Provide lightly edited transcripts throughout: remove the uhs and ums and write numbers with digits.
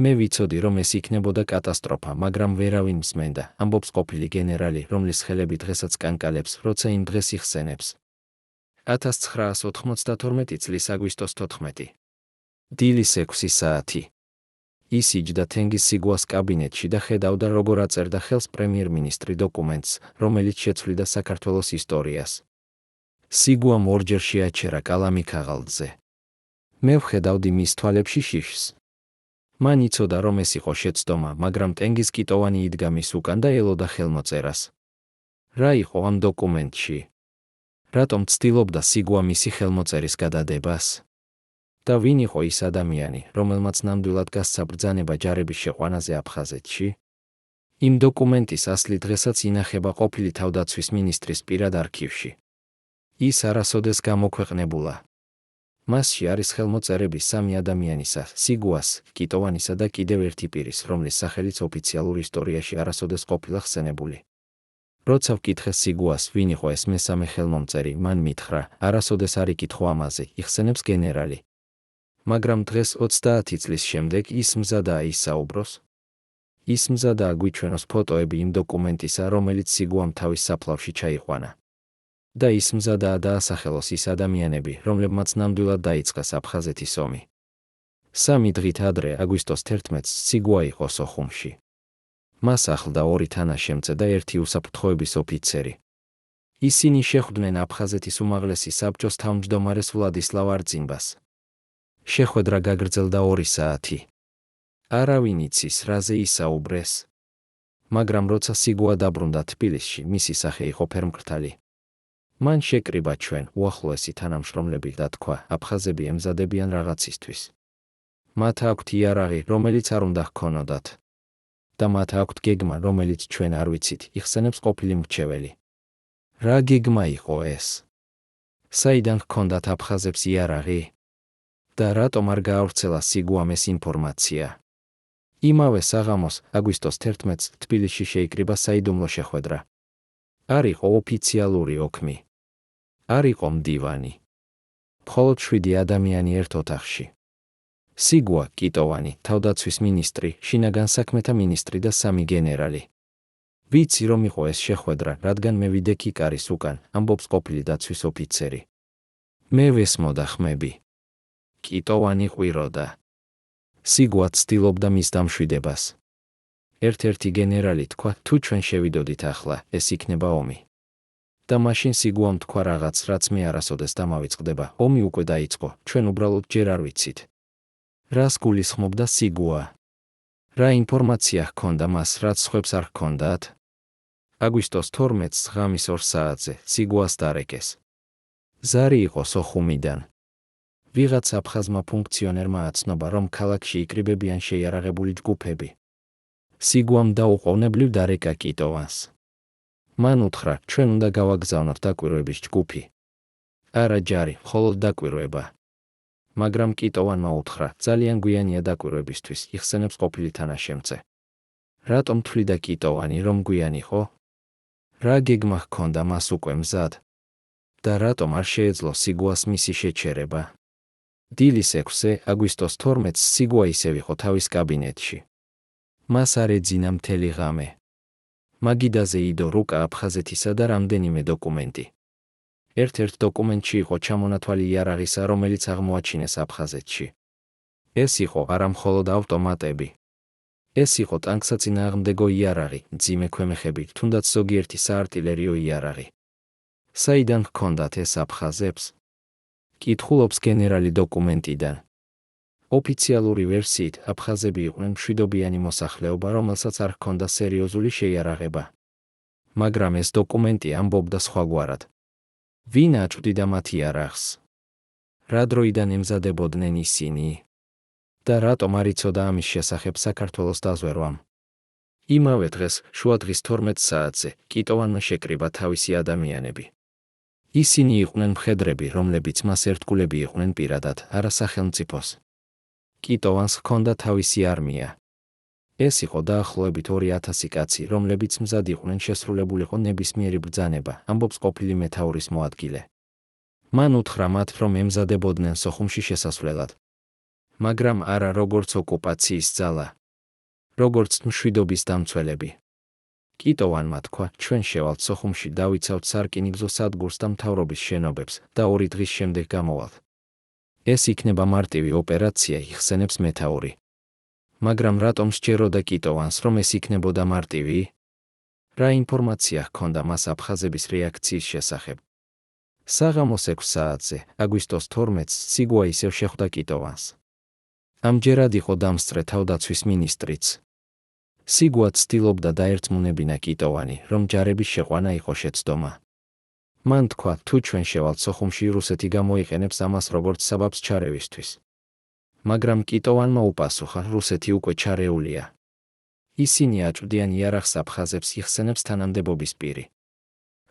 მე ვიცოდი, რომ ეს იქნებოდა კატასტროფა, მაგრამ ვერავინ მსმენდა, ამბობს ყოფილი გენერალი, რომლის ხელები დღესაც კანკალებს, როცა იმ დღეს იხსენებს. 1992 წლის აგვისტოს 14. დილის 6 საათი. ის იჯდა თენგიზ სიგუას კაბინეტში და ხედავდა, როგორ აწერდა ხელს პრემიერ-მინისტრი დოკუმენტს, რომელიც შეცვლიდა საქართველოს ისტორიას. სიგუამ ორჯერ შეაჩერა კალამი ქაღალდზე. მე ვხედავდი მის თვალებში შიშს. მან იცოდა, რომ ეს იყო შეცდომა, მაგრამ ტენგიზ კიტოვანი იდგა მის უკან და ელოდა ხელმოწერას. რა იყო ამ დოკუმენტში? რატომ ცდილობდა სიგუა მისი ხელმოწერის გადადებას? და ვინ იყო ის ადამიანი, რომელმაც ნამდვილად გასცა ბრძანება ჯარების შეყვანაზე აფხაზეთში? იმ დოკუმენტის ასლი დღესაც ინახება ყოფილი თავდაცვის მინისტრის პირად არქივში. ის არასოდეს გამოქვეყნებულა. მასში არის ხელმოწერები სამი ადამიანისა, სიგუას, კიტოვანისა და კიდევ ერთი პირის, რომლის სახელიც ოფიციალურ ისტორიაში არასოდეს ყოფილა ხსენებული. როცა ვკითხე სიგუას, ვინ იყო ეს მესამე ხელმომწერი, მან მითხრა, არასოდეს არ იკითხო ამაზე, იხსენებს გენერალი. მაგრამ დღეს 30 წლის შემდეგ ის მზადაა ისაუბროს. ის მზადაა გვიჩვენოს ფოტოები იმ დოკუმენტისა, რომელიც სიგუამ თავის საფლავში ჩაიყვანა. და ის მზადაა დაასახელოს ის ადამიანები, რომლებმაც ნამდვილად დაიწყეს აფხაზეთის ომი. 3 დღით ადრე, აგვისტოს 11-ს, სიგუა იყო სოხუმში. მას ახლდა 2 თანაშემწე და 1 უსაფრთხოების ოფიცერი. ისინი შეხვდნენ აფხაზეთის უმაღლესი საბჭოს თავმჯდომარეს ვლადისლავ არწინბას. შეხვედრა გაგრძელდა 2 საათი. არავინ იცის, რაზე ისაუბრეს. მაგრამ როცა სიგუა დაბრუნდა თბილისში, მისი სახე იყო ფერმკრთალი. მან შეკრიბა ჩვენ, უახლოესი თანამშრომლები და თქვა, აფხაზები ემზადებიან რაღაცისთვის. მათ აქვთ იარაღი, რომელიც არ უნდა ჰქონოდათ. და მათ აქვთ გეგმა, რომელიც ჩვენ არ ვიცით, იხსენებს ყოფილი მრჩეველი. რა გეგმა იყო ეს? საიდან ჰქონდათ აფხაზებს იარაღი? და რატომ არ გაავრცელა სიგუამ ეს ინფორმაცია? იმავე საღამოს, აგვისტოს 11-ს, თბილისში შეიკრიბა საიდუმლო შეხვედრა. არ იყო ოფიციალური ოქმი. არ იყო მდივანი. მხოლოდ 7 ადამიანი ერთ ოთახში. სიგუა, კიტოვანი, თავდაცვის მინისტრი, შინაგან საქმეთა მინისტრი და 3 გენერალი. ვიცი, რომ იყო ეს შეხვედრა, რადგან მე ვიდე კიკარის უკან, ამბობს ყოფილი დაცვის ოფიცერი. მე ვესმოდა ხმები. კიტოვანი ყვიროდა. სიგუა ცდილობდა მის დამშვიდებას. ერთ-ერთი გენერალი თქვა, თუ ჩვენ შევიდოდით ახლა, ეს იქნება ომი. და მაშინ სიგუამ თქვა რაღაც, რაც მე არასოდეს დამავიწყდება, ომი უკვე დაიწყო, ჩვენ უბრალოდ ჯერ არ ვიცით. რას გულისხმობდა სიგუა? რა ინფორმაცია ჰქონდა მას, რაც სხვებს არ ჰქონდათ? აგვისტოს 12-ს ღამის 2 საათზე სიგუას დარეკეს. ზარი იყო სოხუმიდან. ვიღაც აფხაზმა ფუნქციონერმა აცნობა, რომ ქალაქში იკრიბებიან შეიარაღებული ჯგუფები. სიგუამ დაუყოვნებლივ დარეკა კიტოვანს. მან უთხრა, ჩვენ უნდა გავაგზავნოთ დაკვირვების ჯგუფი. არა ჯარი, მხოლოდ დაკვირვება. მაგრამ კიტოვანმა უთხრა, ძალიან გვიანია დაკვირვებისთვის, იხსენებს ყოფილი თანაშემწე. რატომ თვლიდა კიტოვანი, რომ გვიანი ხო? რა გეგმა ჰქონდა მას უკვე მზად? და რატომ არ შეეძლო სიგუას მისი შეჩერება? დილის 6-ზე, აგვისტოს 12-ს, სიგუა ისევ იყო თავის კაბინეტში. მას არ ეძინა მთელი ღამე. მაგიდაზე იდო რუკა აფხაზეთისა და რამდენიმე დოკუმენტი. ერთ-ერთ დოკუმენტში იყო ჩამონათვალი იარაღისა, რომელიც აღმოაჩინეს აფხაზეთში. ეს იყო არა მხოლოდ ავტომატები. ეს იყო ტანკსაწინააღმდეგო იარაღი, მძიმე ქვემეხები, თუნდაც ზოგიერთი საარტილერიო იარაღი. საიდან ჰქონდათ ეს აფხაზებს? კითხულობს გენერალი დოკუმენტიდან. ოფიციალური ვერსიით, აფხაზები იყვნენ მშვიდობიანი მოსახლეობა, რომელსაც არ ჰქონდა სერიოზული შეიარაღება. მაგრამ ეს დოკუმენტი ამბობდა სხვაგვარად. ვინ აწვდიდა მათ იარაღს? რა დროიდან ემზადებოდნენ ისინი? და რატომ არ იცოდა ამის შესახებ საქართველოს დაზვერვამ? იმავე დღეს, შუადღის 12 საათზე, კიტოვანმა შეკრიბა თავისი ადამიანები. ისინი იყვნენ მხედრები, რომლებიც მას ერთგულები იყვნენ პირადად, არა სახელმწიფოს. კიტოვანს ჰქონდა თავისი არმია. ეს იყო დაახლოებით 2000 კაცი, რომლებიც მზად იყვნენ შესრულებულიყო ნებისმიერი ბრძანება, ამბობს ყოფილი მეთაურის მოადგილე. მან უთხრა მათ, რომ ემზადებოდნენ სოხუმში შესასვლელად. მაგრამ არა როგორც ოკუპაციის ძალა, როგორც მშვიდობის დამცველები. კიტოვანმა თქვა, ჩვენ შევალთ სოხუმში, დავიცავთ სარკინიგზო სადგურს და მთავრობის შენობებს და 2 დღის შემდეგ გამოვალთ. ეს იქნება მარტივი ოპერაცია, იხსენებს მეთაური. მაგრამ რატომ სჯეროდა კიტოვანს, რომ ეს იქნებოდა მარტივი? რა ინფორმაცია ჰქონდა მას აფხაზების რეაქციის შესახებ? საღამოს 6 საათზე, აგვისტოს 12-ს, სიგუა ისევ შეხვდა კიტოვანს. ამჯერად იყო დამსწრე თავდაცვის მინისტრიც. სიგუა ცდილობდა დაერწმუნებინა კიტოვანი, რომ ჯარების შეყვანა იყო შეცდომა. მან თქვა, თუ ჩვენ შევალთ სოხუმში, რუსეთი გამოიყენებს ამას როგორც საბაბს ჩარევისთვის. მაგრამ კიტოვანმა უპასუხა, რუსეთი უკვე ჩარეულია. ისინი აწვდიან იარაღს აფხაზებს, იხსენებს თანამდებობის პირი.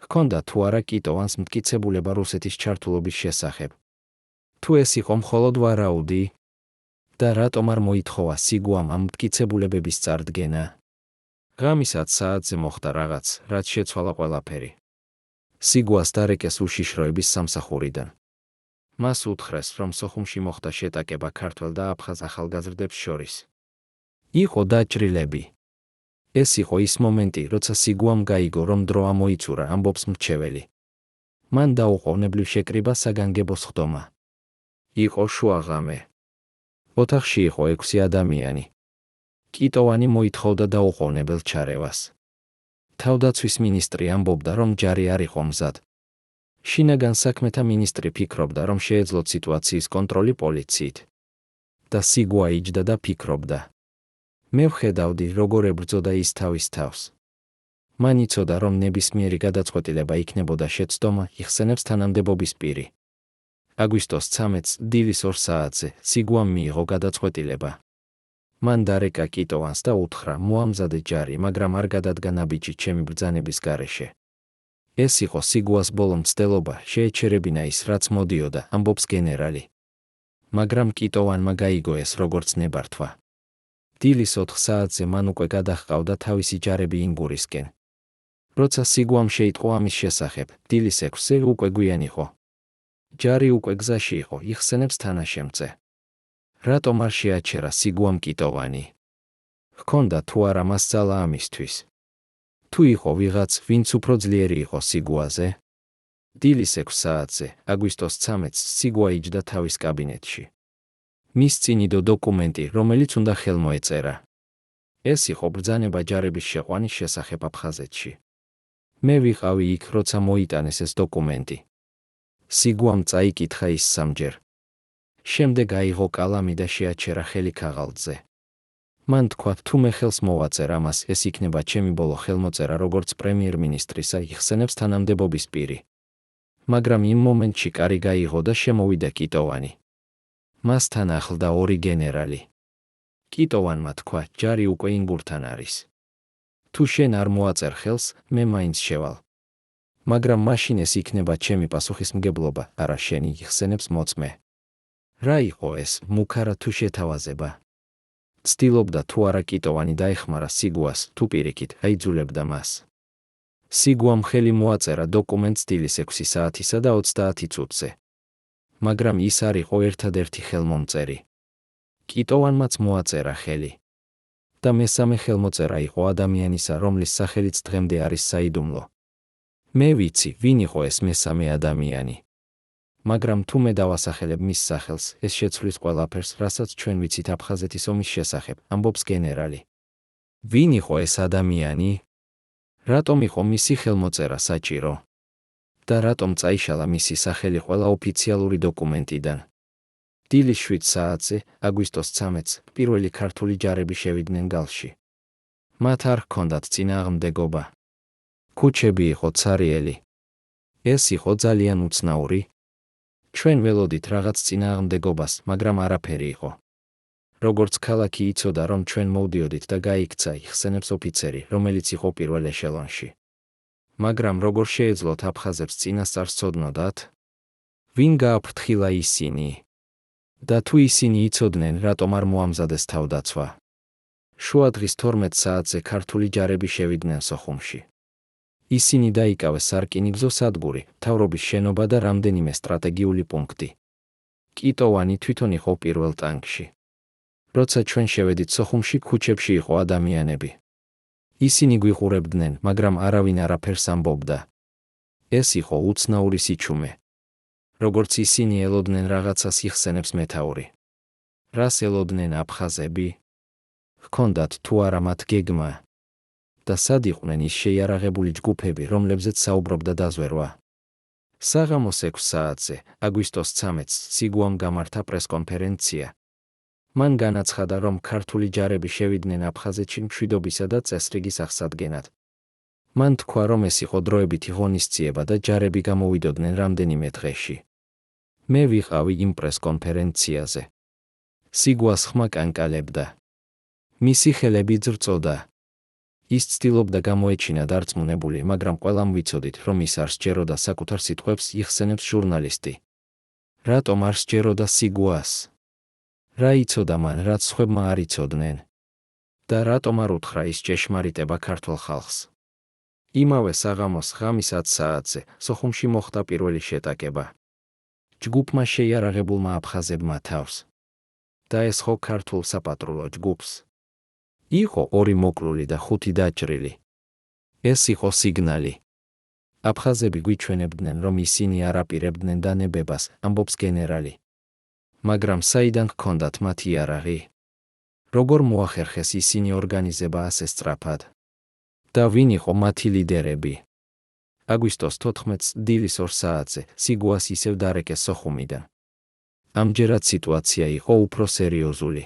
ჰქონდა თუ არა კიტოვანს მტკიცებულება რუსეთის ჩართულობის შესახებ. თუ ეს იყო მხოლოდ ვარაუდი? და რატომ არ მოითხოვა სიგუამ ამ მტკიცებულებების წარდგენა? ღამის 10 საათზე მოხდა რაღაც, რაც შეცვალა ყველაფერი. სიგუას დარეკეს უშიშროების სამსახურიდან. მას უთხრეს, რომ სოხუმში მოხდა შეტაკება ქართველ და აფხაზ ახალგაზრდებს შორის. იყო დაჭრილები. ეს იყო ის მომენტი, როცა სიგუამ გაიგო, რომ დრო ამოიწურა, ამბობს მრჩეველი. მან დაუყოვნებლივ შეკრიბა საგანგებო სხდომა. იყო შუაღამე. ოთახში იყო 6 ადამიანი. კიტოვანი მოითხოვდა დაუყოვნებელ ჩარევას. თავდაცვის მინისტრი ამბობდა, რომ ჯარი არ იყო მზად. შინაგან საქმეთა მინისტრი ფიქრობდა, რომ შეეძლოთ სიტუაციის კონტროლი პოლიციით. და სიგუა იჯდა და ფიქრობდა. მე ვხედავდი, როგორ ებრძოდა ის თავის თავს. მან იცოდა, რომ ნებისმიერი გადაწყვეტილება იქნებოდა შეცდომა, იხსენებს თანამდებობის პირი. აგვისტოს 13-ს, დილის 2 საათზე, სიგუამ მიიღო გადაწყვეტილება. მან დარეკა კიტოვანს და უთხრა, მოამზადე ჯარი, მაგრამ არ გადადგა ნაბიჯი ჩემი ბრძანების გარეშე. ეს იყო სიგუას ბოლო მცდელობა, შეეჩერებინა ის, რაც მოდიოდა, ამბობს გენერალი. მაგრამ კიტოვანმა გაიგო ეს როგორც ნებართვა. დილის 4 საათზე მან უკვე გადაჰყავდა თავისი ჯარები ინგურისკენ. როცა სიგუამ შეიტყო ამის შესახებ, დილის 6-ზე უკვე გვიან იყო. ჯარი უკვე გზაში იყო, იხსენებს თანაშემწე. რატომ არ შეაჩერა სიგუამ კიტოვანი? ჰქონდა თუ არა მას ძალა ამისთვის? თუ იყო ვიღაც, ვინც უფრო ძლიერი იყო სიგუაზე? დილის 6 საათზე, აგვისტოს 13-ს, სიგუა იჯდა თავის კაბინეტში. მის წინ იდო დოკუმენტი, რომელიც უნდა ხელმოეწერა. ეს იყო ბრძანება ჯარების შეყვანის შესახებ აფხაზეთში. მე ვიყავი იქ, როცა მოიტანეს ეს დოკუმენტი. სიგუამ წაიკითხა ის 3-ჯერ. შემდეგ აიღო კალამი და შეაჩერა ხელი ქაღალდზე. მან თქვა, თუ მე ხელს მოვაწერ ამას, ეს იქნება ჩემი ბოლო ხელმოწერა როგორც პრემიერ-მინისტრისა, იხსენებს თანამდებობის პირი. მაგრამ იმ მომენტში კარი გაიღო და შემოვიდა კიტოვანი. მასთან ახლდა 2 გენერალი. კიტოვანმა თქვა, ჯარი უკვე ინგურთან არის. თუ შენ არ მოაწერ ხელს, მე მაინც შევალ. მაგრამ მაშინ ეს იქნება ჩემი პასუხისმგებლობა, არა შენი, იხსენებს მოწმე. რა იყო ეს, მუქარა თუ შეთავაზება? ცდილობდა თუ არა კიტოვანი დაეხმარა სიგუას, თუ პირიქით, აიძულებდა მას. სიგუამ ხელი მოაწერა დოკუმენტს დილის 6 საათისა და 30 წუთზე. მაგრამ ის არ იყო ერთადერთი ხელმომწერი. კიტოვანმაც მოაწერა ხელი. და მესამე ხელმოწერა იყო ადამიანისა, რომლის სახელიც დღემდე არის საიდუმლო. მე ვიცი, ვინ იყო ეს მესამე ადამიანი. მაგრამ თუ მე დავასახელებ მის სახელს, ეს შეცვლის ყველაფერს, რასაც ჩვენ ვიცით აფხაზეთის ომის შესახებ, ამბობს გენერალი. ვინ იყო ეს ადამიანი? რატომ იყო მისი ხელმოწერა საჭირო? და რატომ წაიშალა მისი სახელი ყველა ოფიციალური დოკუმენტიდან? დილის 7 საათზე, აგვისტოს 13-ს, პირველი ქართული ჯარები შევიდნენ გალში. მათ არ ჰქონდათ წინააღმდეგობა. ქუჩები იყო ცარიელი. ეს იყო ძალიან უცნაური. ჩვენ ველოდით რაღაც წინააღმდეგობას, მაგრამ არაფერი იყო. როგორც ქალაქი იცოდა, რომ ჩვენ მოვდიოდით და გაიქცა, იხსენებს ოფიცერი, რომელიც იყო პირველ ეშელონში. მაგრამ როგორ შეეძლოთ აფხაზებს წინასწარ სცოდნოდათ? ვინ გააფრთხილა ისინი? და თუ ისინი იცოდნენ, რატომ არ მოამზადეს თავდაცვა? შუადღის 12 საათზე ქართული ჯარები შევიდნენ სოხუმში. ისინი დაიკავეს სარკინიგზო სადგური, მთავრობის შენობა და რამდენიმე სტრატეგიული პუნქტი. კიტოვანი თვითონ იყო პირველ ტანკში. როცა ჩვენ შევედით სოხუმში, ქუჩებში იყო ადამიანები. ისინი გვიყურებდნენ, მაგრამ არავინ არაფერს ამბობდა. ეს იყო უცნაური სიჩუმე. როგორც ისინი ელოდნენ რაღაცას იხსენებს მეთაური. რას ელოდნენ აფხაზები? ჰქონდათ თუ არა მათ გეგმა? და სად იყვნენ ის შეიარაღებული ჯგუფები, რომლებზეც საუბრობდა დაზვერვა? საღამოს 6 საათზე, აგვისტოს 13-ს, სიგუამ გამართა პრესკონფერენცია. მან განაცხადა, რომ ქართული ჯარები შევიდნენ აფხაზეთში მშვიდობისა და წესრიგის აღსადგენად. მან თქვა, რომ ეს იყო დროებითი ღონისძიება და ჯარები გამოვიდოდნენ რამდენიმე დღეში. მე ვიყავი იმ პრესკონფერენციაზე. სიგუას ხმა კანკალებდა. მისი ხელები ძრწოდა. ის ცდილობდა გამოეჩინა დარწმუნებული, მაგრამ ყველამ ვიცოდით, რომ ის არ სჯეროდა საკუთარ სიტყვებს იხსენებს ჟურნალისტი. რატომ არ სჯეროდა სიგუას? რა იცოდა მან, რაც სხვებმა არ იცოდნენ? და რატომ არ უთხრა ის ჭეშმარიტება ქართულ ხალხს? იმავე საღამოს ღამის 10 საათზე, სოხუმში მოხდა პირველი შეტაკება. ჯგუფმა შეიარაღებულმა აფხაზებმა თავს დაესხო ქართულ საპატრულო ჯგუფს. იყო 2 მოკლული და 5 დაჭრილი. ეს იყო სიგნალი. აფხაზები გვიჩვენებდნენ, რომ ისინი არ აპირებდნენ დანებებას, ამბობს გენერალი. მაგრამ საიდან ჰქონდათ მათ იარაღი? როგორ მოახერხეს ისინი ორგანიზება ასე სწრაფად? და ვინ იყო მათი ლიდერები? აგვისტოს 14-ს, დილის 2 საათზე, სიგუას ისევ დარეკეს სოხუმიდან. ამჯერად სიტუაცია იყო უფრო სერიოზული.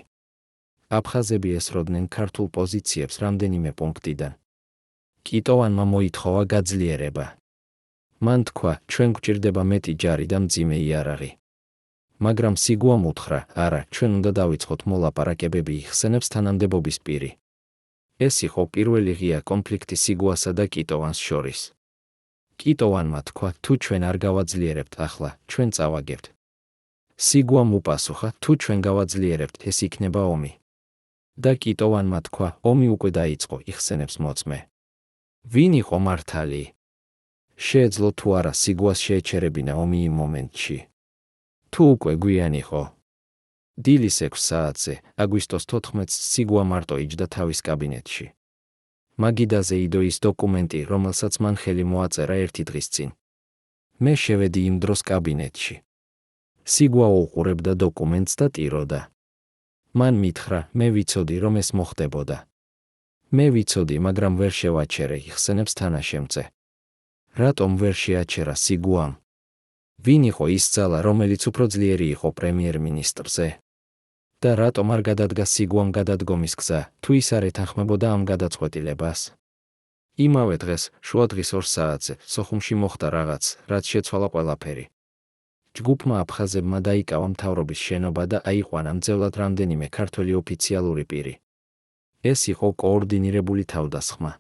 აფხაზები ესროდნენ ქართულ პოზიციებს რამდენიმე პუნქტიდან. კიტოვანმა მოითხოვა გაძლიერება. მან თქვა, ჩვენ გვჭირდება მეტი ჯარი და მძიმე იარაღი. მაგრამ სიგუამ უთხრა, არა, ჩვენ უნდა დავიწყოთ მოლაპარაკებები იხსენებს თანამდებობის პირი. ეს იყო პირველი ღია კონფლიქტი სიგუასა და კიტოვანს შორის. კიტოვანმა თქვა, თუ ჩვენ არ გავაძლიერებთ ახლა, ჩვენ წავაგებთ. სიგუამ უპასუხა, თუ ჩვენ გავაძლიერებთ, ეს იქნება ომი. და კიტოვანმა თქვა, ომი უკვე დაიწყო, იხსენებს მოწმე. ვინ იყო მართალი? შეეძლო თუ არა სიგუას შეეჩერებინა ომი იმ მომენტში? თუ უკვე გვიან იყო? დილის 6 საათზე, აგვისტოს 14-ს, სიგუა მარტო იჯდა თავის კაბინეტში. მაგიდაზე იდო ის დოკუმენტი, რომელსაც მან ხელი მოაწერა 1 დღის წინ. მე შევედი იმ დროს კაბინეტში. სიგუა უყურებდა დოკუმენტს და ტიროდა. მან მითხრა, მე ვიცოდი, რომ ეს მოხდებოდა. მე ვიცოდი, მაგრამ ვერ შევაჩერე, იხსენებს თანაშემწე. რატომ ვერ შეაჩერა სიგუამ? ვინ იყო ის ძალა, რომელიც უფრო ძლიერი იყო პრემიერ-მინისტრზე? და რატომ არ გადადგა სიგუამ გადადგომის გზა, თუ ის არ ეთანხმებოდა ამ გადაწყვეტილებას? იმავე დღეს, შუადღის 2 საათზე, სოხუმში მოხდა რაღაც, რაც შეცვალა ყველაფერი. ჯგუფმა აფხაზებმა დაიკავა მთავრობის შენობა და აიყვანა მძევლად რამდენიმე ქართველი ოფიციალური პირი. ეს იყო კოორდინირებული თავდასხმა.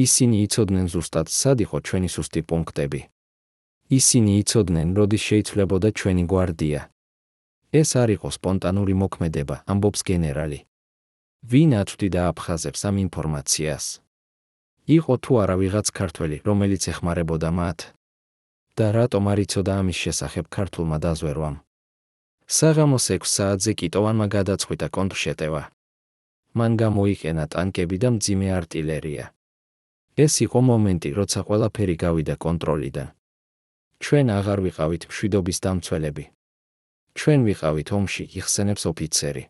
ისინი იცოდნენ ზუსტად, სად იყო ჩვენი სუსტი პუნქტები. ისინი იცოდნენ, როდის შეიცვლებოდა ჩვენი გვარდია. ეს არ იყო სპონტანური მოქმედება, ამბობს გენერალი. ვინ აწვდიდა აფხაზებს ამ ინფორმაციას? იყო თუ არა ვიღაც ქართველი, რომელიც ეხმარებოდა მათ? და რატომ არ იცოდა ამის შესახებ ქართულმა დაზვერვამ? საღამოს 6 საათზე კიტოვანმა გადაწყვიტა კონტრშეტევა. მან გამოიყენა ტანკები და მძიმე არტილერია. ეს იყო მომენტი, როცა ყველაფერი გავიდა კონტროლიდან. ჩვენ აღარ ვიყავით მშვიდობის დამცველები. ჩვენ ვიყავით ომში, იხსენებს ოფიცერი.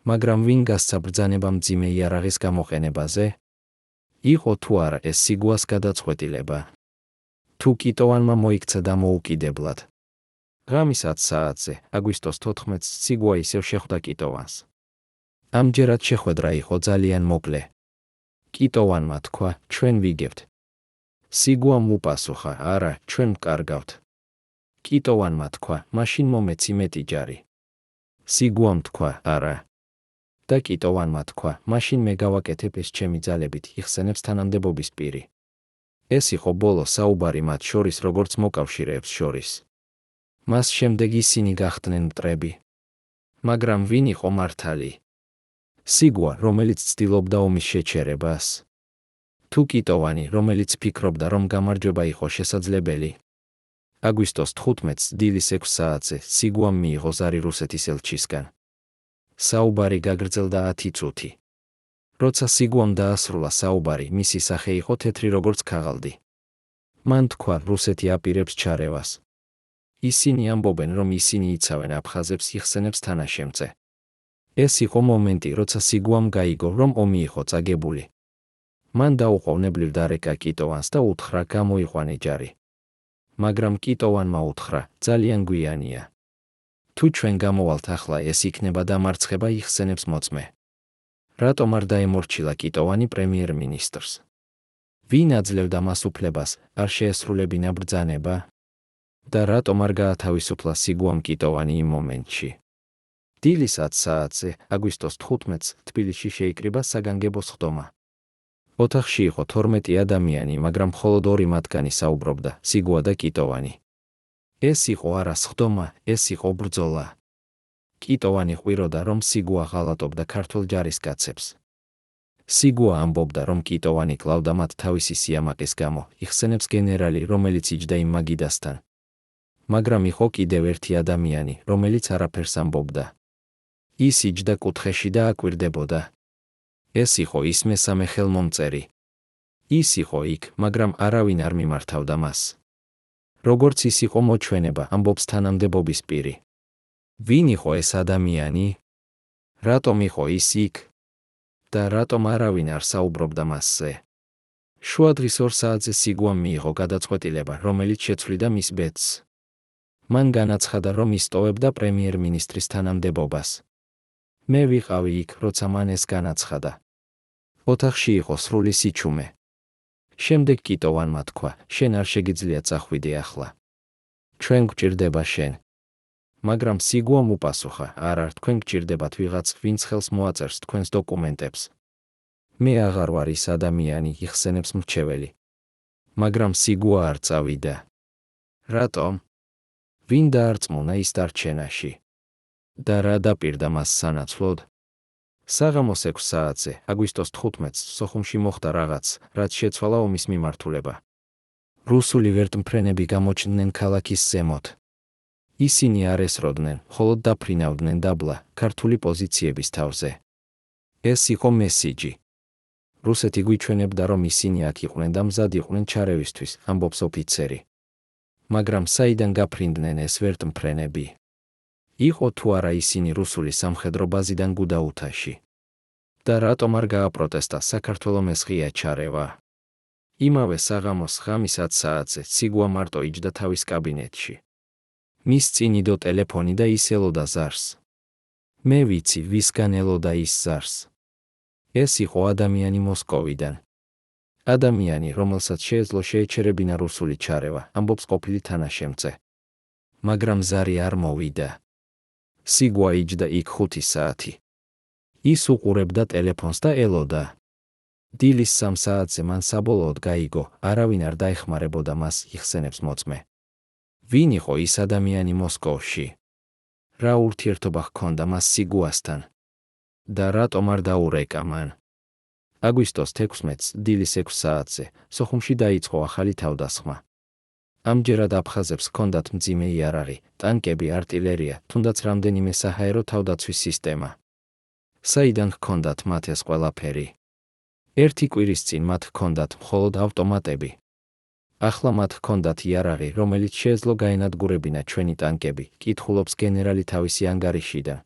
მაგრამ ვინ გასცა ბრძანება მძიმე იარაღის გამოყენებაზე? იყო თუ არა ეს სიგუას გადაწყვეტილება? თუ კიტოვანმა მოიქცა დამოუკიდებლად. ღამის 10 საათზე, აგვისტოს 14-ს, სიგუა ისევ შეხვდა კიტოვანს. ამჯერად შეხვედრა იყო ძალიან მოკლე. კიტოვანმა თქვა, ჩვენ ვიგებთ. სიგუამ უპასუხა, არა, ჩვენ ვკარგავთ. კიტოვანმა თქვა, მაშინ მომეცი მეტი ჯარი. სიგუამ თქვა, არა. და კიტოვანმა თქვა, მაშინ მე გავაკეთებ ეს ჩემი ძალებით, იხსენებს თანამდებობის პირი. ეს იყო ბოლო საუბარი მათ შორის, როგორც მოკავშირეებს შორის. მას შემდეგ ისინი გახდნენ მტრები. მაგრამ ვინ იყო მართალი? სიგუა, რომელიც ცდილობდა ომის შეჩერებას? თუ კიტოვანი, რომელიც ფიქრობდა, რომ გამარჯვება იყო შესაძლებელი? აგვისტოს 15-ს, დილის 6 საათზე, სიგუამ მიიღო ზარი რუსეთის ელჩისგან. საუბარი გაგრძელდა 10 წუთი. როცა სიგუამ დაასრულა საუბარი, მისი სახე იყო თეთრი როგორც ქაღალდი. მან თქვა, რუსეთი აპირებს ჩარევას. ისინი ამბობენ, რომ ისინი იცავენ აფხაზებს იხსენებს თანაშემწე. ეს იყო მომენტი, როცა სიგუამ გაიგო, რომ ომი იყო წაგებული. მან დაუყოვნებლივ დარეკა კიტოვანს და უთხრა, გამოიყვანე ჯარი. მაგრამ კიტოვანმა უთხრა, ძალიან გვიანია. თუ ჩვენ გამოვალთ ახლა, ეს იქნება დამარცხება იხსენებს მოწმე. რატომ არ დაემორჩილა კიტოვანი პრემიერ-მინისტრს? ვინ აძლევდა მას უფლებას, არ შეესრულებინა ბრძანება? და რატომ არ გაათავისუფლა სიგუამ კიტოვანი იმ მომენტში? დილის 10 საათზე, აგვისტოს 15-ს, თბილისში შეიკრიბა საგანგებო სხდომა. ოთახში იყო 12 ადამიანი, მაგრამ მხოლოდ 2 მათგანი საუბრობდა, სიგუა და კიტოვანი. ეს იყო არა სხდომა, ეს იყო ბრძოლა. კიტოვანი ყვიროდა, რომ სიგუა ღალატობდა ქართულ ჯარისკაცებს. სიგუა ამბობდა, რომ კიტოვანი კლავდა მათ თავისი სიამაყის გამო, იხსენებს გენერალი, რომელიც იჯდა იმ მაგიდასთან. მაგრამ იყო კიდევ ერთი ადამიანი, რომელიც არაფერს ამბობდა. ის იჯდა კუთხეში და აკვირდებოდა. ეს იყო ის მესამე ხელმომწერი. ის იყო იქ, მაგრამ არავინ არ მიმართავდა მას. როგორც ის იყო მოჩვენება, ამბობს თანამდებობის პირი. ვინ იყო ეს ადამიანი? რატომ იყო ის იქ? და რატომ არავინ არ საუბრობდა მასზე? შუადღის 2 საათზე სიგუამ მიიღო გადაწყვეტილება, რომელიც შეცვლიდა მის ბედს. მან განაცხადა, რომ ისტოვებდა პრემიერ-მინისტრის თანამდებობას. მე ვიყავი იქ, როცა მან ეს განაცხადა. ოთახში იყო სრული სიჩუმე. შემდეგ კიტოვანმა თქვა, შენ არ შეგიძლია წახვიდე ახლა. ჩვენ გვჭირდება შენ. მაგრამ სიგუამ უპასუხა, არა, თქვენ გჭირდებათ ვიღაც, ვინც ხელს მოაწერს თქვენს დოკუმენტებს. მე აღარ ვარ ის ადამიანი, იხსენებს მრჩეველი. მაგრამ სიგუა არ წავიდა. რატომ? ვინ დაარწმუნა ის დარჩენაში? და რა დაპირდა მას სანაცვლოდ? საღამოს 6 საათზე, აგვისტოს 15-ს, სოხუმში მოხდა რაღაც, რაც შეცვალა ომის მიმართულება. რუსული ვერტმფრენები გამოჩნდნენ ქალაქის ზემოთ. ისინი არ ესროდნენ, მხოლოდ დაფრინავდნენ დაბლა, ქართული პოზიციების თავზე. ეს იყო მესიჯი. რუსეთი გვიჩვენებდა, რომ ისინი აქ იყვნენ და მზად იყვნენ ჩარევისთვის, ამბობს ოფიცერი. მაგრამ საიდან გაფრინდნენ ეს ვერტმფრენები? იყო თუ არა ისინი რუსული სამხედრო ბაზიდან გუდაუთაში? და რატომ არ გააპროტესტა საქართველოს ღია ჩარევა? იმავე საღამოს ღამის 10 საათზე სიგუა მარტო იჯდა თავის კაბინეტში. მის წინ იდო ტელეფონი და ის ელოდა ზარს. მე ვიცი, ვისგან ელოდა ის ზარს. ეს იყო ადამიანი მოსკოვიდან. ადამიანი, რომელსაც შეეძლო შეეჩერებინა რუსული ჩარევა, ამბობს ყოფილი თანაშემწე. მაგრამ ზარი არ მოვიდა. სიგუა იჯდა იქ 5 საათი. ის უყურებდა ტელეფონს და ელოდა. დილის 3 საათზე მან საბოლოოდ გაიგო, არავინ არ დაეხმარებოდა მას, იხსენებს მოწმე. ვინ იყო ის ადამიანი მოსკოვში? რა ურთიერთობა ჰქონდა მას სიგუასთან? და რატომ არ დაურეკა მან? აგვისტოს 16-ს, დილის 6 საათზე, სოხუმში დაიწყო ახალი თავდასხმა. ამჯერად აფხაზებს ჰქონდათ მძიმე იარაღი, ტანკები, არტილერია, თუნდაც რამდენიმე საჰაერო თავდაცვის სისტემა. საიდან ჰქონდათ მათ ეს ყველაფერი? 1 კვირის წინ მათ ჰქონდათ მხოლოდ ავტომატები. ახლა მათ ჰქონდათ იარაღი, რომელიც შეეძლო გაენადგურებინა ჩვენი ტანკები, კითხულობს გენერალი თავისი ანგარიშიდან.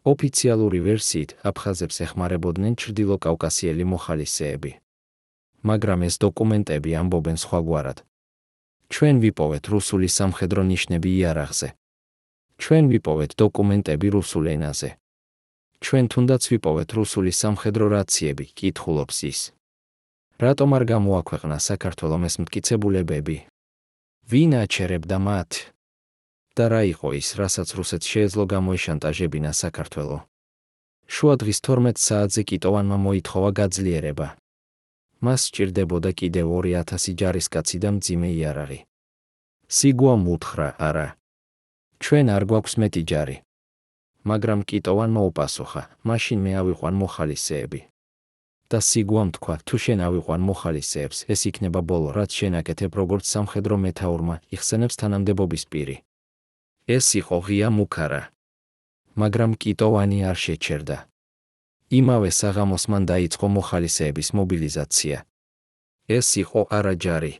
ოფიციალური ვერსიით, აფხაზებს ეხმარებოდნენ ჩრდილო კავკასიელი მოხალისეები. მაგრამ ეს დოკუმენტები ამბობენ სხვაგვარად. ჩვენ ვიპოვეთ რუსული სამხედრო ნიშნები იარაღზე. ჩვენ ვიპოვეთ დოკუმენტები რუსულ ენაზე. ჩვენ თუნდაც ვიპოვეთ რუსული სამხედრო რაციები, კითხულობს ის. რატომ არ გამოაქვეყნა საქართველოს მტკიცებულებები? ვინ აჩერებდა მათ? და რა იყო ის, რასაც რუსეთს შეეძლო გამოეშანტაჟებინა საქართველო? შუადღის 12 საათზე კიტოვანმა მოითხოვა გაძლიერება. მას სჭირდებოდა კიდევ 2000 ჯარისკაცი და მძიმე იარაღი. სიგუამ უთხრა, არა. ჩვენ არ გვაქვს მეტი ჯარი. მაგრამ კიტოვანმა უპასუხა, მაშინ მე ავიყვან მოხალისეები. და სიგუამ თქვა, თუ შენ ავიყვან მოხალისეებს, ეს იქნება ბოლო, რაც შენ აკეთებ როგორც სამხედრო მეთაურმა, იხსენებს თანამდებობის პირი. ეს იყო ღია მუქარა. მაგრამ კიტოვანი არ შეჩერდა. იმავე საღამოს მან დაიწყო მოხალისეების მობილიზაცია. ეს იყო არა ჯარი.